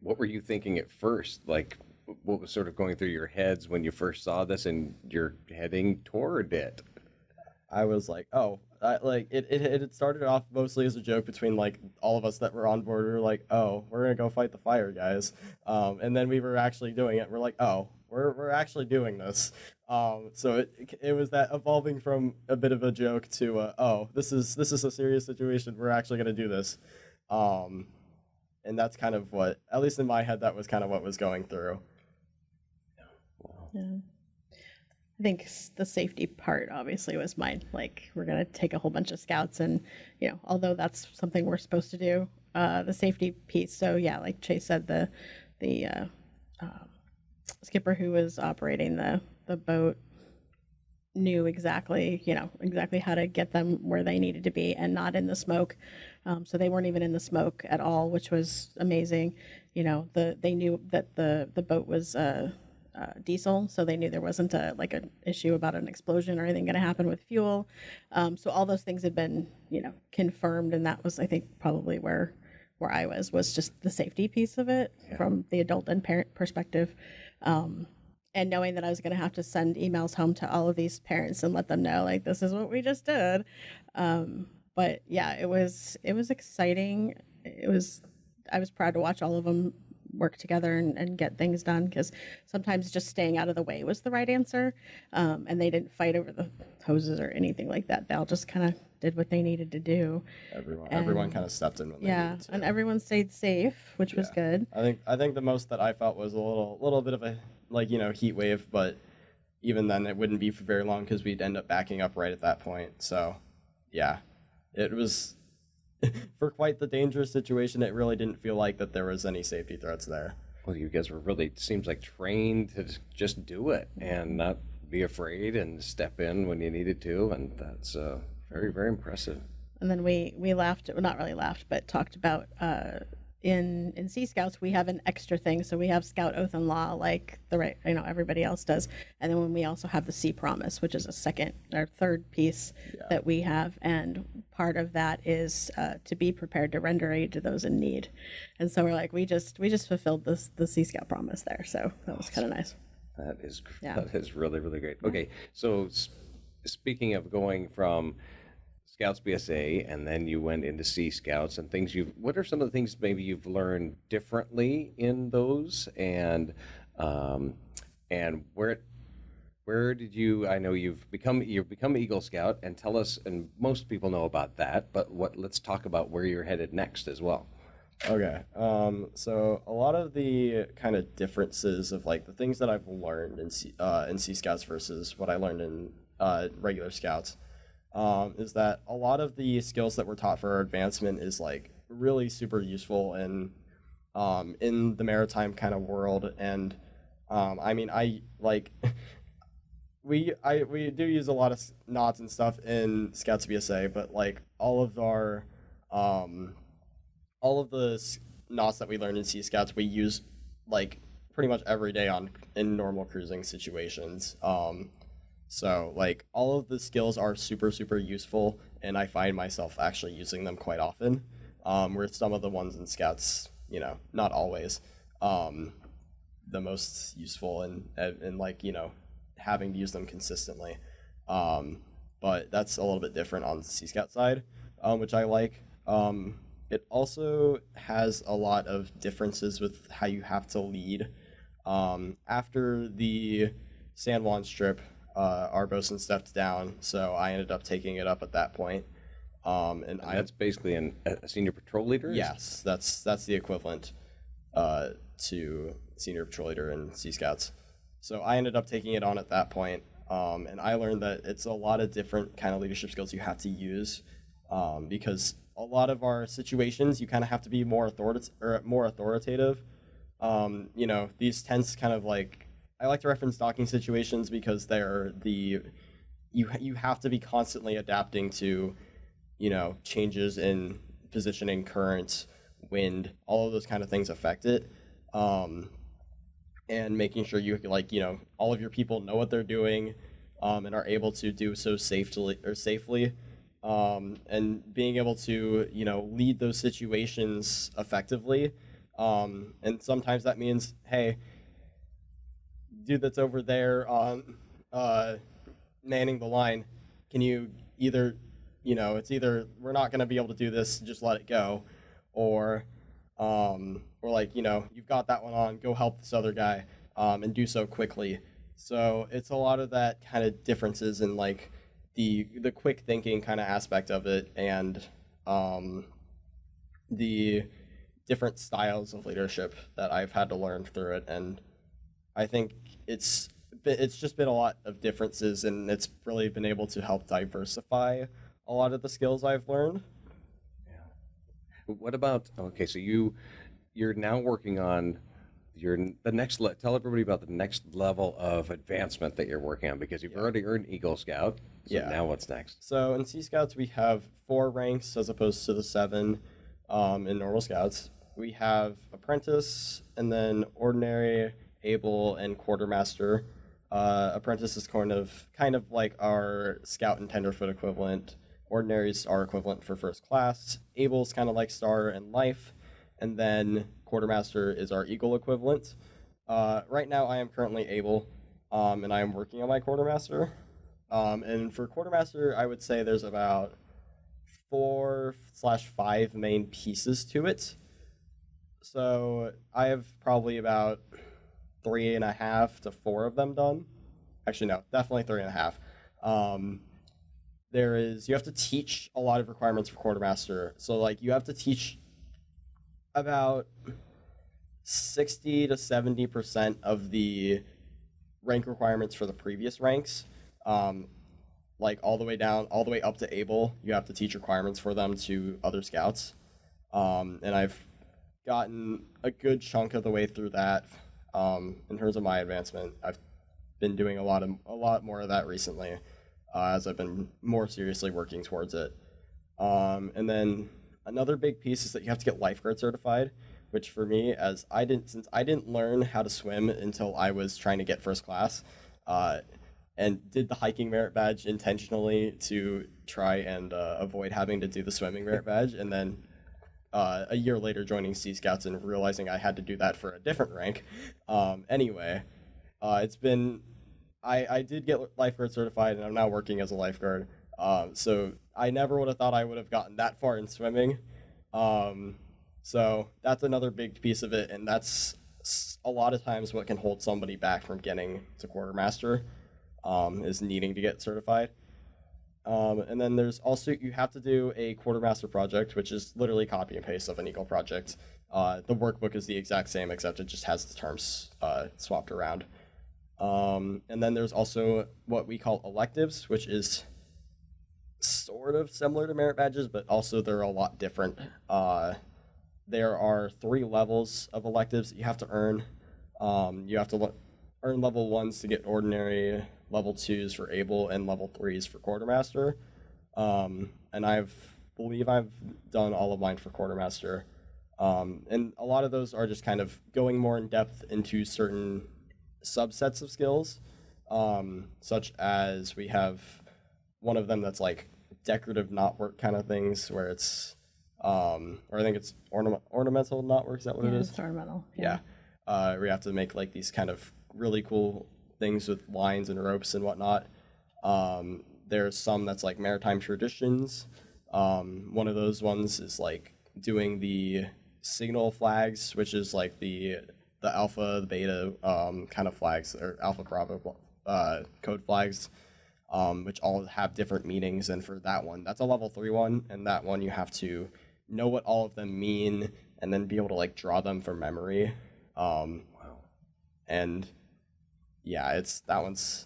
What were you thinking at first? Like, what was sort of going through your heads when you first saw this and you're heading toward it? I was like, it started off mostly as a joke between like all of us that were on board. We were like, oh, we're gonna go fight the fire, guys, and then we were actually doing it. We're like, oh, we're actually doing this. So it was that evolving from a bit of a joke to oh, this is a serious situation. We're actually gonna do this, and that's kind of what, at least in my head, that was kind of what was going through. Yeah. I think the safety part obviously was mine. Like, we're going to take a whole bunch of scouts, and, although that's something we're supposed to do, the safety piece. So yeah, like Chase said, the skipper who was operating the boat knew exactly how to get them where they needed to be and not in the smoke. So they weren't even in the smoke at all, which was amazing. They knew that the boat was diesel, so they knew there wasn't an issue about an explosion or anything going to happen with fuel. So all those things had been confirmed, and that was, I think, probably where I was just the safety piece of it, from the adult and parent perspective. And knowing that I was going to have to send emails home to all of these parents and let them know, like, this is what we just did. But yeah, it was exciting. I was proud to watch all of them work together and get things done, because sometimes just staying out of the way was the right answer. And they didn't fight over the hoses or anything like that. They all just kind of did what they needed to do. Everyone kind of stepped in when they needed to. And everyone stayed safe, which was good. I think the most that I felt was a little bit of a heat wave, but even then it wouldn't be for very long, because we'd end up backing up right at that point. So yeah, it was for quite the dangerous situation. It really didn't feel like that there was any safety threats there. Well, you guys were really, it seems like, trained to just do it and not be afraid and step in when you needed to, and that's very, very impressive. And then we laughed, well, not really laughed, but talked about in Sea Scouts we have an extra thing. So we have Scout Oath and Law, like everybody else does, and then when we also have the Sea Promise, which is a second or third piece that we have, and part of that is to be prepared to render aid to those in need. And so we're like, we just fulfilled the Sea Scout promise there, so that was kind of nice. That is really, really great. Okay, so speaking of going from scoutsbsa and then you went into Sea Scouts and things, what are some of the things maybe you've learned differently in those, and where did you, I know you've become Eagle Scout, and tell us, and most people know about that, but let's talk about where you're headed next as well. Okay, so a lot of the kind of differences of like the things that I've learned in Sea Scouts versus what I learned in regular Scouts, is that a lot of the skills that we're taught for our advancement is like really super useful in the maritime kind of world. And I mean, I like we do use a lot of knots and stuff in scoutsbsa, but like all of the knots that we learned in Sea Scouts we use like pretty much every day in normal cruising situations. So like all of the skills are super, super useful, and I find myself actually using them quite often. Where some of the ones in Scouts, not always the most useful and like, having to use them consistently. But that's a little bit different on the Sea Scout side, which I like. It also has a lot of differences with how you have to lead. After the San Juan strip, our bosun stepped down, so I ended up taking it up at that point. And that's basically a senior patrol leader? Yes, that's the equivalent to senior patrol leader in Sea Scouts. So I ended up taking it on at that point, and I learned that it's a lot of different kind of leadership skills you have to use, because a lot of our situations you kind of have to be more authoritative. These tense kind of like, I like to reference docking situations because they're you have to be constantly adapting to, changes in positioning, currents, wind, all of those kind of things affect it. And making sure all of your people know what they're doing, and are able to do so safely, and being able to, lead those situations effectively. And sometimes that means, hey, dude that's over there on manning the line, can you either, it's either we're not going to be able to do this, just let it go, or like, you've got that one on, go help this other guy, and do so quickly. So it's a lot of that kind of differences in like the quick thinking kind of aspect of it, and the different styles of leadership that I've had to learn through it. And I think it's just been a lot of differences, and it's really been able to help diversify a lot of the skills I've learned. What about, okay, so you're now working on the next tell everybody about the next level of advancement that you're working on, because you've already earned Eagle Scout. So now what's next? So in Sea Scouts we have 4 ranks as opposed to the 7 in normal Scouts. We have Apprentice, and then Ordinary, Able, and Quartermaster. Apprentice is kind of like our Scout and Tenderfoot equivalent. Ordinaries are equivalent for First Class. Able is kind of like Star and Life, and then Quartermaster is our Eagle equivalent. Right now I am currently Able, and I am working on my Quartermaster. And for Quartermaster, I would say there's about 4/5 main pieces to it. So I have probably about 3.5 to 4 of them done. Actually, no, definitely 3.5. You have to teach a lot of requirements for Quartermaster. So like you have to teach about 60 to 70% of the rank requirements for the previous ranks. Like all the way up to Able, you have to teach requirements for them to other Scouts. And I've gotten a good chunk of the way through that. In terms of my advancement, I've been doing a lot more of that recently, as I've been more seriously working towards it. And then another big piece is that you have to get lifeguard certified, which for me, since I didn't learn how to swim until I was trying to get First Class, and did the hiking merit badge intentionally to try and avoid having to do the swimming merit badge, and then a year later joining Sea Scouts and realizing I had to do that for a different rank. I did get lifeguard certified, and I'm now working as a lifeguard. So I never would have thought I would have gotten that far in swimming. So that's another big piece of it, and that's a lot of times what can hold somebody back from getting to Quartermaster, is needing to get certified. And then there's also, you have to do a Quartermaster project, which is literally copy and paste of an Eagle project. The workbook is the exact same, except it just has the terms swapped around. And then there's also what we call electives, which is sort of similar to merit badges, but also they're a lot different. There are 3 levels of electives that you have to earn. You have to earn level 1s to get Ordinary, level 2s for Able, and level 3s for Quartermaster. And I believe I've done all of mine for Quartermaster. And a lot of those are just kind of going more in depth into certain subsets of skills, such as we have one of them that's like decorative knotwork kind of things where it's, or I think it's ornamental knotwork. Is that what it is? It's ornamental. Yeah. Where you have to make like these kind of really cool things with lines and ropes and whatnot. There's some that's like maritime traditions. One of those ones is like doing the signal flags, which is like the alpha, the beta kind of flags, or alpha bravo code flags, which all have different meanings. And for that one, that's a level 3 one, and that one you have to know what all of them mean and then be able to like draw them from memory. Wow. And yeah, it's that one's,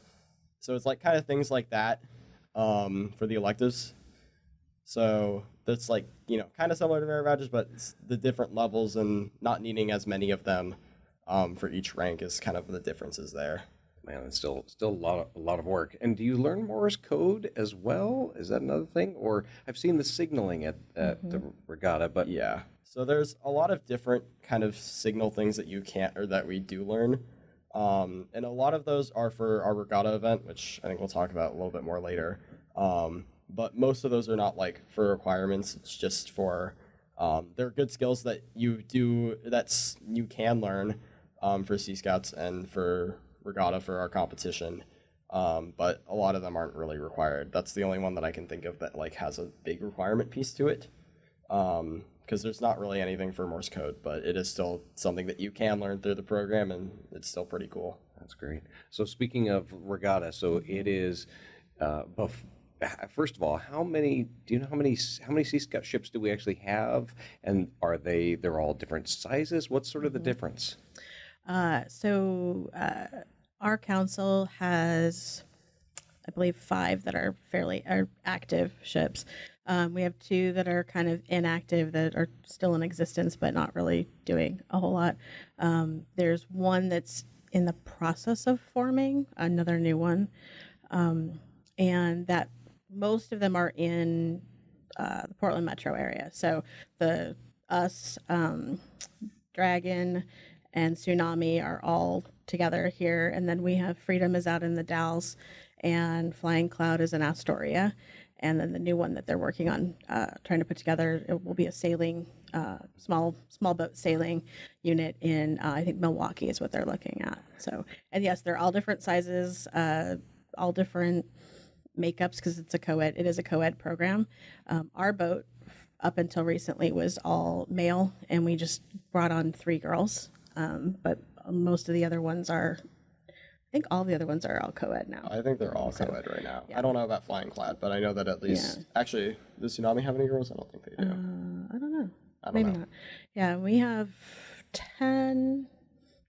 so it's like kind of things like that for the electives. So that's like, you know, kind of similar to merit badges, but it's the different levels and not needing as many of them for each rank is kind of the differences there. Man, it's still a lot of work. And do you learn Morse code as well? Is that another thing? Or I've seen the signaling at the regatta, but yeah. So there's a lot of different kind of signal things that you can't, or that we do learn. And a lot of those are for our regatta event, which I think we'll talk about a little bit more later. But most of those are not like for requirements. It's just for, they're good skills that you can learn for Sea Scouts and for regatta for our competition. But a lot of them aren't really required. That's the only one that I can think of that like has a big requirement piece to it. Because there's not really anything for Morse code, but it is still something that you can learn through the program, and it's still pretty cool. That's great. So speaking of regatta, so it is, first of all, do you know how many Sea Scout ships do we actually have? And they're all different sizes? What's sort of the difference? So our council has, I believe, 5 that are active ships. We have 2 that are kind of inactive, that are still in existence but not really doing a whole lot. There's one that's in the process of forming, another new one, and that most of them are in the Portland metro area. So us, Dragon, and Tsunami are all together here, and then we have Freedom is out in the Dalles, and Flying Cloud is in Astoria. And then the new one that they're working on, trying to put together, it will be a sailing, small boat sailing unit in, I think Milwaukee is what they're looking at. So, and yes, they're all different sizes, all different makeups, because it is a co-ed program. Our boat, up until recently, was all male, and we just brought on 3 girls. But most of the other ones are, I think all the other ones are all co-ed now. I think they're all co-ed right now. Yeah. I don't know about Flying Cloud, but I know that at least, actually, does Tsunami have any girls? I don't think they do. I don't know. Maybe not. Yeah, we have 10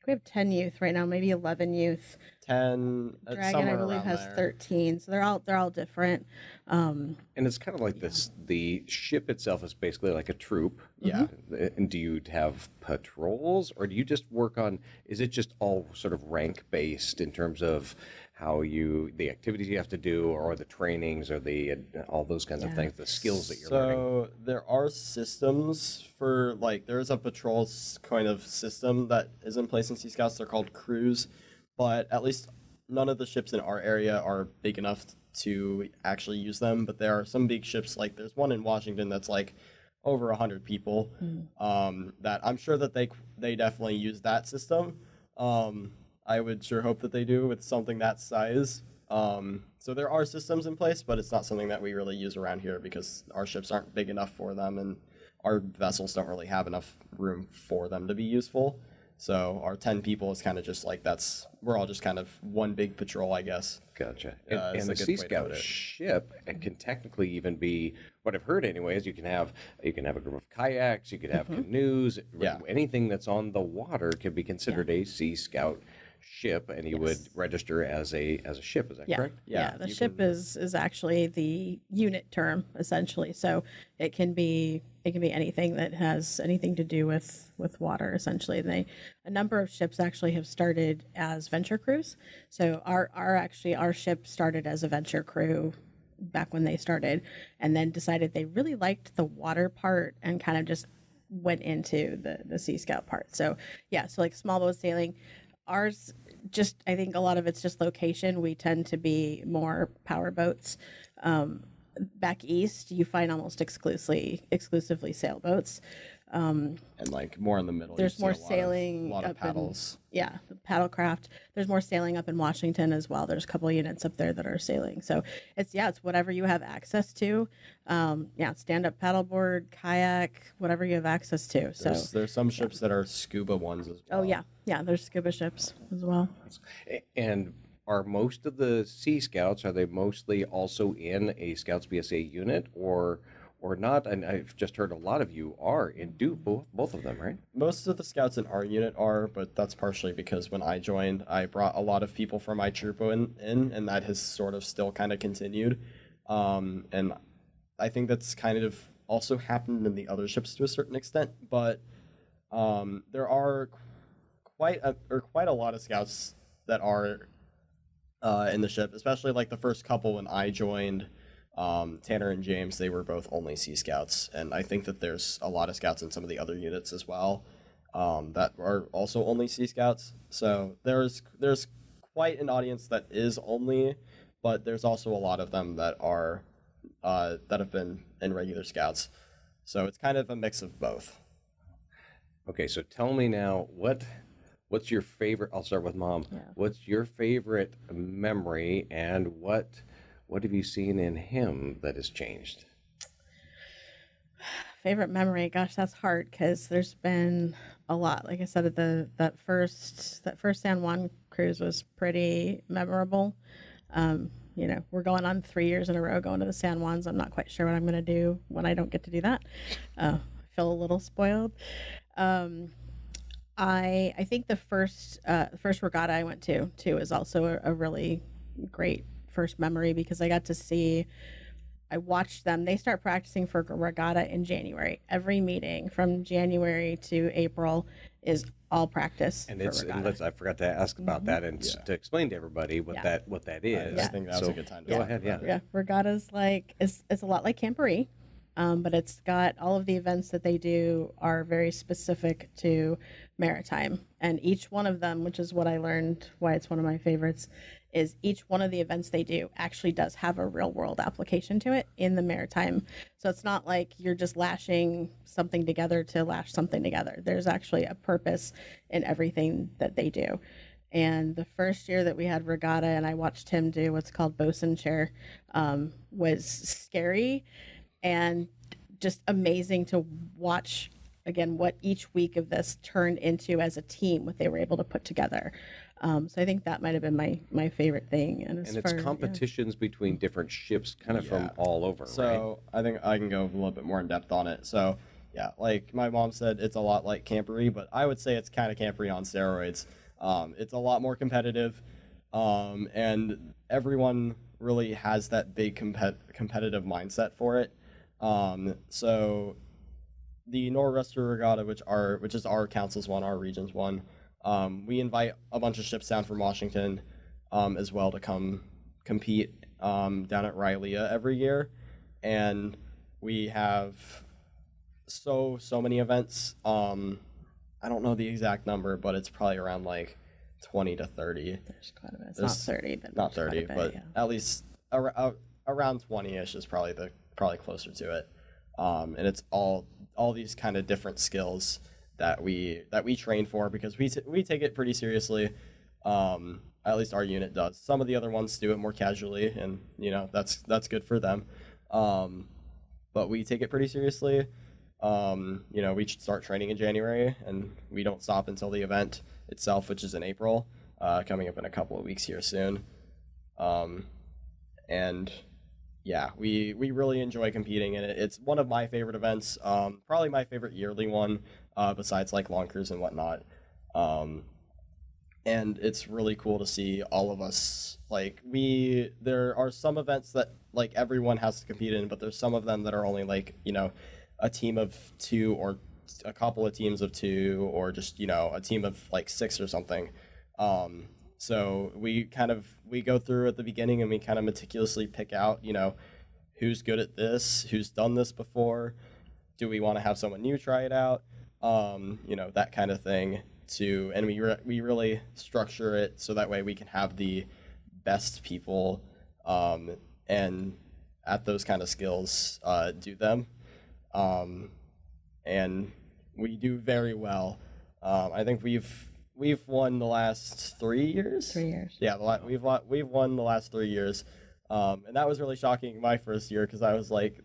youth right now, maybe 11 youth. 10. Dragon, I believe, has 13. So they're all different. And it's kind of like this. The ship itself is basically like a troop. Yeah. And do you have patrols, or do you just work on? Is it just all sort of rank based in terms of how the activities you have to do, or the trainings, or all those kinds of things, the skills that you're learning? So there are systems for, like, there's a patrol kind of system that is in place in Sea Scouts. They're called crews, but at least none of the ships in our area are big enough to actually use them. But there are some big ships, like there's one in Washington that's like over 100 people, that I'm sure that they definitely use that system. I would sure hope that they do with something that size. So there are systems in place, but it's not something that we really use around here because our ships aren't big enough for them, and our vessels don't really have enough room for them to be useful. So our 10 people is kind of just like, we're all just kind of one big patrol, I guess. Gotcha. And the Sea Scout ship can technically even be, what I've heard anyway, is you can have a group of kayaks, you could have canoes, anything that's on the water can be considered a Sea Scout ship, and you would register as a ship. Is that correct? Yeah, the ship is actually the unit term, essentially. So it can be anything that has anything to do with water, essentially. And a number of ships actually have started as venture crews. So our ship started as a venture crew back when they started, and then decided they really liked the water part and kind of just went into the Sea Scout part. So so like small boat sailing. Ours, I think a lot of it's just location. We tend to be more power boats. back east, you find almost exclusively sailboats. And like more in the middle, There's you see more a lot sailing, of, lot up of paddles. the paddlecraft. There's more sailing up in Washington as well. There's a couple of units up there that are sailing. So it's whatever you have access to. Stand up paddleboard, kayak, whatever you have access to. So There's some ships that are scuba ones as well. oh yeah, there's scuba ships as well. And are most of the Sea Scouts, are they mostly also in a scoutsbsa unit or not? And I've just heard a lot of you are in both of them, right? Most of the scouts in our unit are, but that's partially because when I joined, I brought a lot of people from my troop in, and that has sort of still kind of continued. And I think that's kind of also happened in the other ships to a certain extent, but there are quite a lot of scouts that are in the ship, especially like the first couple when I joined. Tanner and James, they were both only Sea Scouts, and I think that there's a lot of scouts in some of the other units as well that are also only Sea Scouts. So there's quite an audience that is only, but there's also a lot of them that are that have been in regular Scouts. So it's kind of a mix of both. Okay, so tell me now, what's your favorite? I'll start with Mom. Yeah. What's your favorite memory, and what have you seen in him that has changed? Favorite memory, gosh, that's hard because there's been a lot. Like I said, that first San Juan cruise was pretty memorable. We're going on 3 years in a row going to the San Juans. I'm not quite sure what I'm going to do when I don't get to do that. I feel a little spoiled. I think the first regatta I went to too is also a really great first memory because I watched them. They start practicing for regatta in January. Every meeting from January to April is all practice. And regatta. I forgot to ask about that and to explain to everybody what that is. I think that was a good time to go talk ahead. about it. Yeah, regatta's it's a lot like Camporee, but it's got all of the events that they do are very specific to maritime, and each one of them, which is what I learned why it's one of my favorites, is each one of the events they do actually does have a real world application to it in the maritime. So it's not like you're just lashing something together to lash something together. There's actually a purpose in everything that they do. And the first year that we had regatta and I watched him do what's called bosun chair was scary and just amazing to watch, again, what each week of this turned into as a team, what they were able to put together. So I think that might have been my favorite thing. And it's competitions between different ships kind of from all over, so right? I think I can go a little bit more in depth on it. So yeah, like my mom said, it's a lot like Camporee, but I would say it's kind of Camporee on steroids. It's a lot more competitive, and everyone really has that big competitive mindset for it. So the Nor'wester Regatta, which is our council's one, our region's one, we invite a bunch of ships down from Washington as well to come compete down at Rylea every year, and we have so many events. I don't know the exact number, but it's probably around like 20 to 30. There's quite a bit. It's not 30, but not 30, bit, but at least around 20ish is probably closer to it. And it's all these kind of different skills that we train for because we take it pretty seriously. At least our unit does. Some of the other ones do it more casually, and that's good for them. But we take it pretty seriously. We start training in January, and we don't stop until the event itself, which is in April, coming up in a couple of weeks here soon. And yeah, we really enjoy competing in it. It's one of my favorite events, probably my favorite yearly one, besides like Long Cruise and whatnot. And it's really cool to see all of us, there are some events that like everyone has to compete in, but there's some of them that are only like, a team of 2 or a couple of teams of 2 or just, a team of like 6 or something. So we go through at the beginning and we kind of meticulously pick out, who's good at this, who's done this before, do we want to have someone new try it out, that kind of thing. And we really structure it so that way we can have the best people and at those kind of skills do them. And we do very well. I think we've won the last 3 years. 3 years. Yeah, we've won the last 3 years, and that was really shocking my first year because I was like,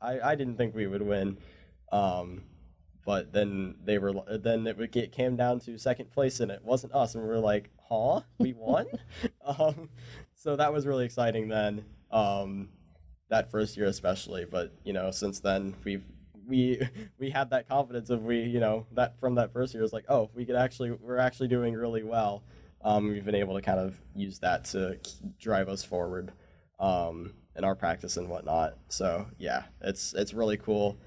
I didn't think we would win, but then it came down to second place and it wasn't us, and we were like, huh, we won. So that was really exciting then, that first year especially. But since then we had that confidence of that from that first year, it was like, oh, we're actually doing really well. We've been able to kind of use that to drive us forward in our practice and whatnot. So yeah, it's really cool.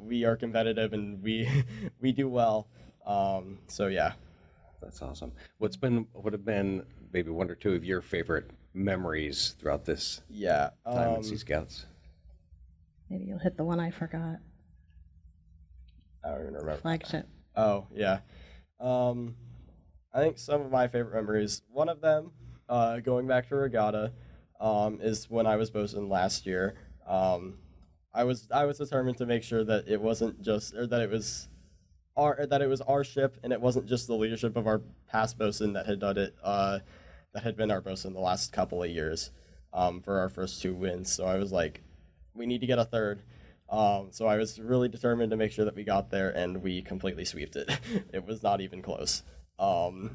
We are competitive and we do well. So yeah. That's awesome. What have been maybe one or two of your favorite memories throughout this time at Sea Scouts? Maybe you'll hit the one I forgot. I don't even remember. Flagship. Oh, yeah. I think some of my favorite memories, one of them, going back to regatta, is when I was bosun last year. I was determined to make sure that it wasn't just, or that it was our ship, and it wasn't just the leadership of our past bosun that had done it, that had been our bosun the last couple of years, for our first 2 wins. So I was like, we need to get a third. So I was really determined to make sure that we got there, and we completely sweeped it. It was not even close.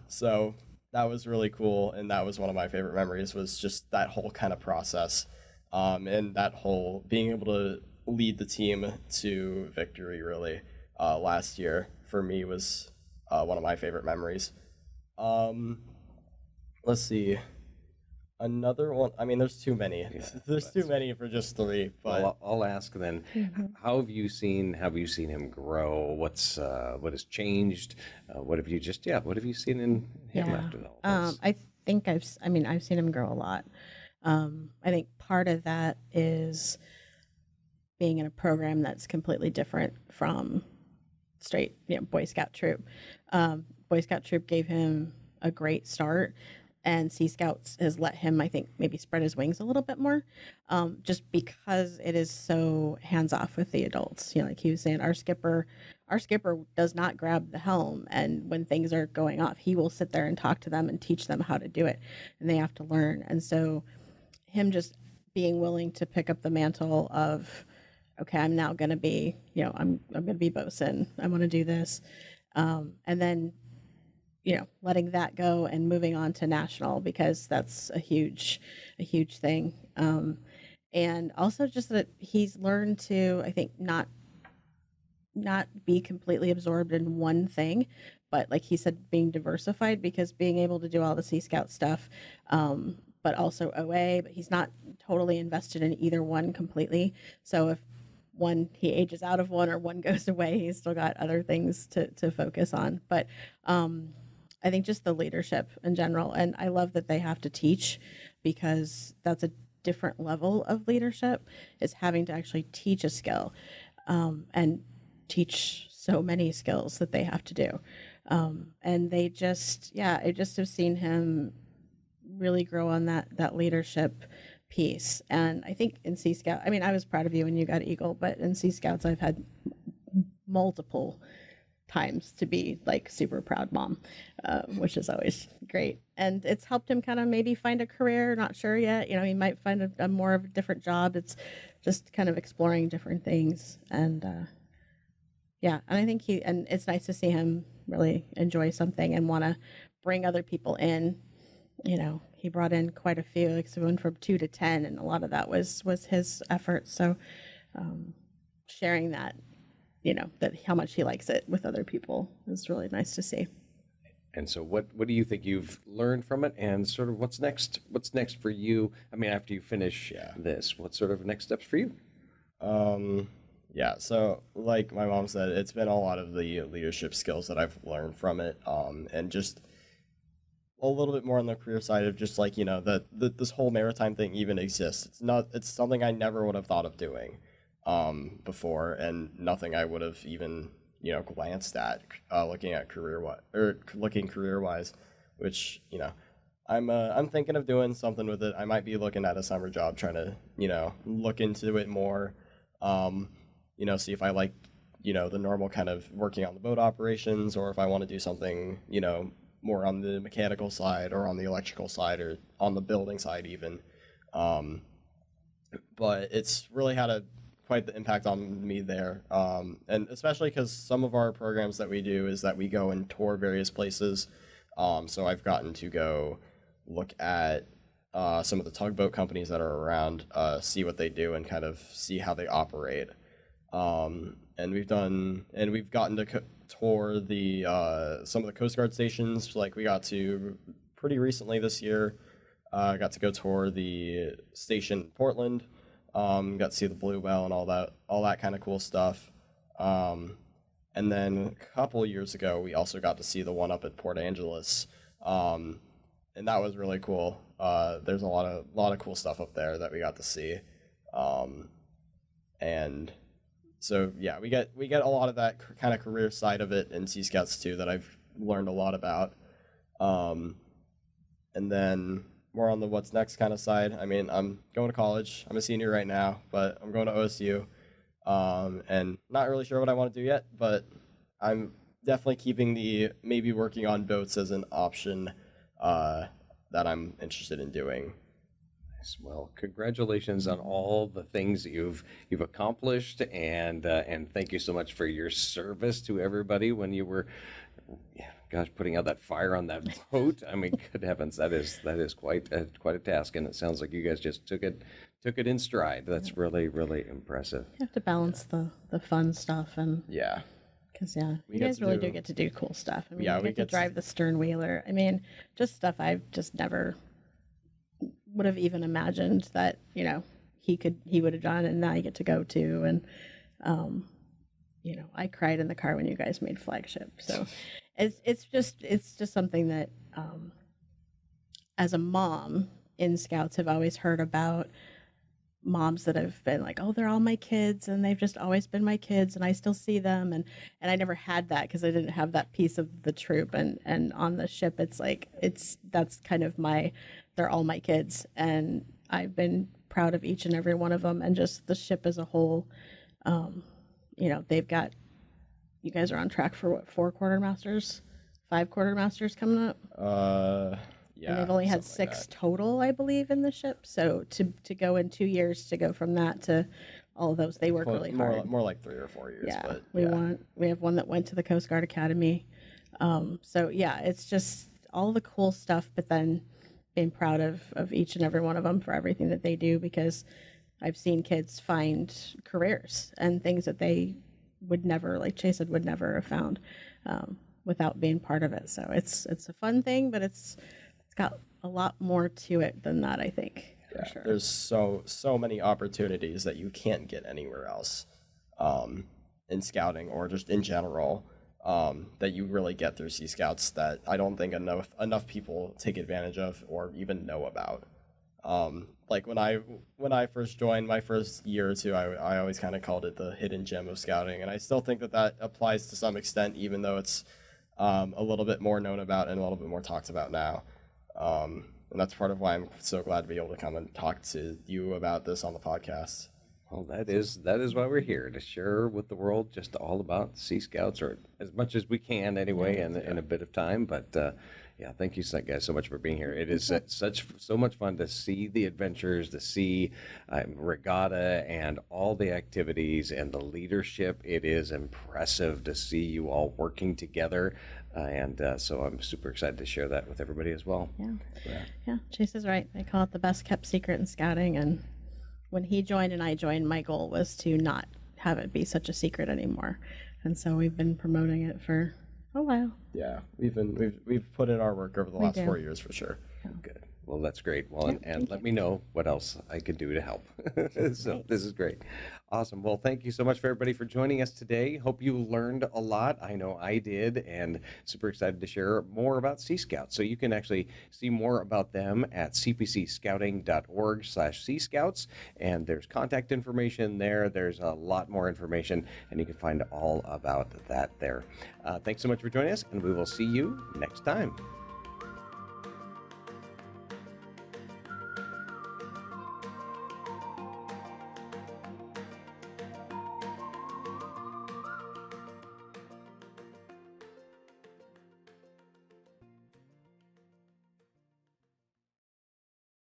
So that was really cool, and that was one of my favorite memories, was just that whole kind of process, and that whole being able to lead the team to victory, really, last year for me was one of my favorite memories. Let's see. Another one. I mean, there's too many. Yeah, there's too many for just 3. But Well, I'll ask then. How have you seen him grow? What has changed? What have you seen in him after all this? I think I've seen him grow a lot. I think part of that is being in a program that's completely different from straight, Boy Scout troop. Boy Scout troop gave him a great start, and Sea Scouts has let him, I think, maybe spread his wings a little bit more, just because it is so hands-off with the adults. Like he was saying, our skipper does not grab the helm, and when things are going off, he will sit there and talk to them and teach them how to do it, and they have to learn. And so him just being willing to pick up the mantle of, okay, I'm now going to be, I'm going to be bosun. I want to do this. And then, letting that go and moving on to national, because that's a huge thing. And also just that he's learned to, I think, not be completely absorbed in one thing, but like he said, being diversified, because being able to do all the Sea Scout stuff, but also OA, but he's not totally invested in either one completely. So if he ages out of one or one goes away, he's still got other things to focus on. But I think just the leadership in general, and I love that they have to teach, because that's a different level of leadership, is having to actually teach a skill, and teach so many skills that they have to do. And they just, I just have seen him really grow on that leadership piece. And I think in Sea Scout, I was proud of you when you got Eagle, but in Sea Scouts, I've had multiple times to be like super proud mom, which is always great. And it's helped him kind of maybe find a career, not sure yet. He might find a more of a different job. It's just kind of exploring different things. And and I think and it's nice to see him really enjoy something and want to bring other people in. He brought in quite a few, like so went from 2 to 10, and a lot of that was his effort. So sharing that, that how much he likes it with other people is really nice to see. And so what do you think you've learned from it, and sort of what's next for you? After you finish this, what sort of next steps for you? So like my mom said, it's been a lot of the leadership skills that I've learned from it, and just a little bit more on the career side of just like, that this whole maritime thing even exists. It's something I never would have thought of doing before, and nothing I would have even, glanced at looking career-wise, which, I'm thinking of doing something with it. I might be looking at a summer job, trying to, look into it more. See if I like, the normal kind of working on the boat operations, or if I want to do something, more on the mechanical side or on the electrical side or on the building side even. But it's really had quite the impact on me there. And especially because some of our programs that we do is that we go and tour various places. So I've gotten to go look at some of the tugboat companies that are around, see what they do and kind of see how they operate. And we've gotten to tour some of the Coast Guard stations. Like we got to pretty recently this year, got to go tour the station in Portland. Got to see the Blue Whale and all that kind of cool stuff. And then a couple years ago, we also got to see the one up at Port Angeles. And that was really cool. There's a lot of cool stuff up there that we got to see. And so yeah, we get a lot of that kind of career side of it in Sea Scouts too that I've learned a lot about. And then more on the what's next kind of side. I mean, I'm going to college. I'm a senior right now, but I'm going to OSU. And not really sure what I want to do yet, but I'm definitely keeping maybe working on boats as an option that I'm interested in doing. Well, congratulations on all the things that you've accomplished, and thank you so much for your service to everybody when you were, putting out that fire on that boat. I mean, good heavens, that is quite a task, and it sounds like you guys just took it in stride. That's really, really impressive. You have to balance the fun stuff and Yeah. because you guys really do get to do cool stuff. I mean, you get to drive the stern wheeler. I mean, just stuff I've just never would have even imagined that he would have done, and now I get to go to. And I cried in the car when you guys made Flagship. So it's just something that as a mom in Scouts have always heard about moms that have been like, oh, they're all my kids and they've just always been my kids and I still see them, and I never had that because I didn't have that piece of the troop, and on the ship that's kind of they're all my kids, and I've been proud of each and every one of them, and just the ship as a whole. They've got, you guys are on track for what, 4 quartermasters, 5 quartermasters coming up? Yeah. And they've only had 6 total, I believe, in the ship. So to go in 2 years to go from that to all of those, they work really hard. More like 3 or 4 years. Yeah, but we have one that went to the Coast Guard Academy. So yeah, it's just all the cool stuff, but then being proud of each and every one of them for everything that they do, because I've seen kids find careers and things that they would never, like Chase said, would never have found without being part of it. So it's a fun thing, but it's got a lot more to it than that, I think. Yeah, for sure. There's so many opportunities that you can't get anywhere else in scouting or just in general, that you really get through Sea Scouts that I don't think enough people take advantage of or even know about. Like when I first joined, my first year or two, I always kind of called it the hidden gem of scouting, and I still think that applies to some extent, even though it's a little bit more known about and a little bit more talked about now. And that's part of why I'm so glad to be able to come and talk to you about this on the podcast. Well, that is why we're here, to share with the world just all about Sea Scouts, or as much as we can anyway, in a bit of time. But thank you guys so much for being here. It is so much fun to see the adventures, to see regatta and all the activities and the leadership. It is impressive to see you all working together. So I'm super excited to share that with everybody as well. Yeah, Chase is right. They call it the best kept secret in scouting, and when he joined and I joined, my goal was to not have it be such a secret anymore, and so we've been promoting it for a while. Yeah, we've put in our work over the last 4 years for sure. Yeah. Good. Well, that's great. Well, and let me know what else I could do to help. So this is great. Awesome. Well, thank you so much for everybody for joining us today. Hope you learned a lot. I know I did, and super excited to share more about Sea Scouts. So you can actually see more about them at cpcscouting.org/Sea Scouts, and there's contact information there. There's a lot more information, and you can find all about that there. Thanks so much for joining us, and we will see you next time.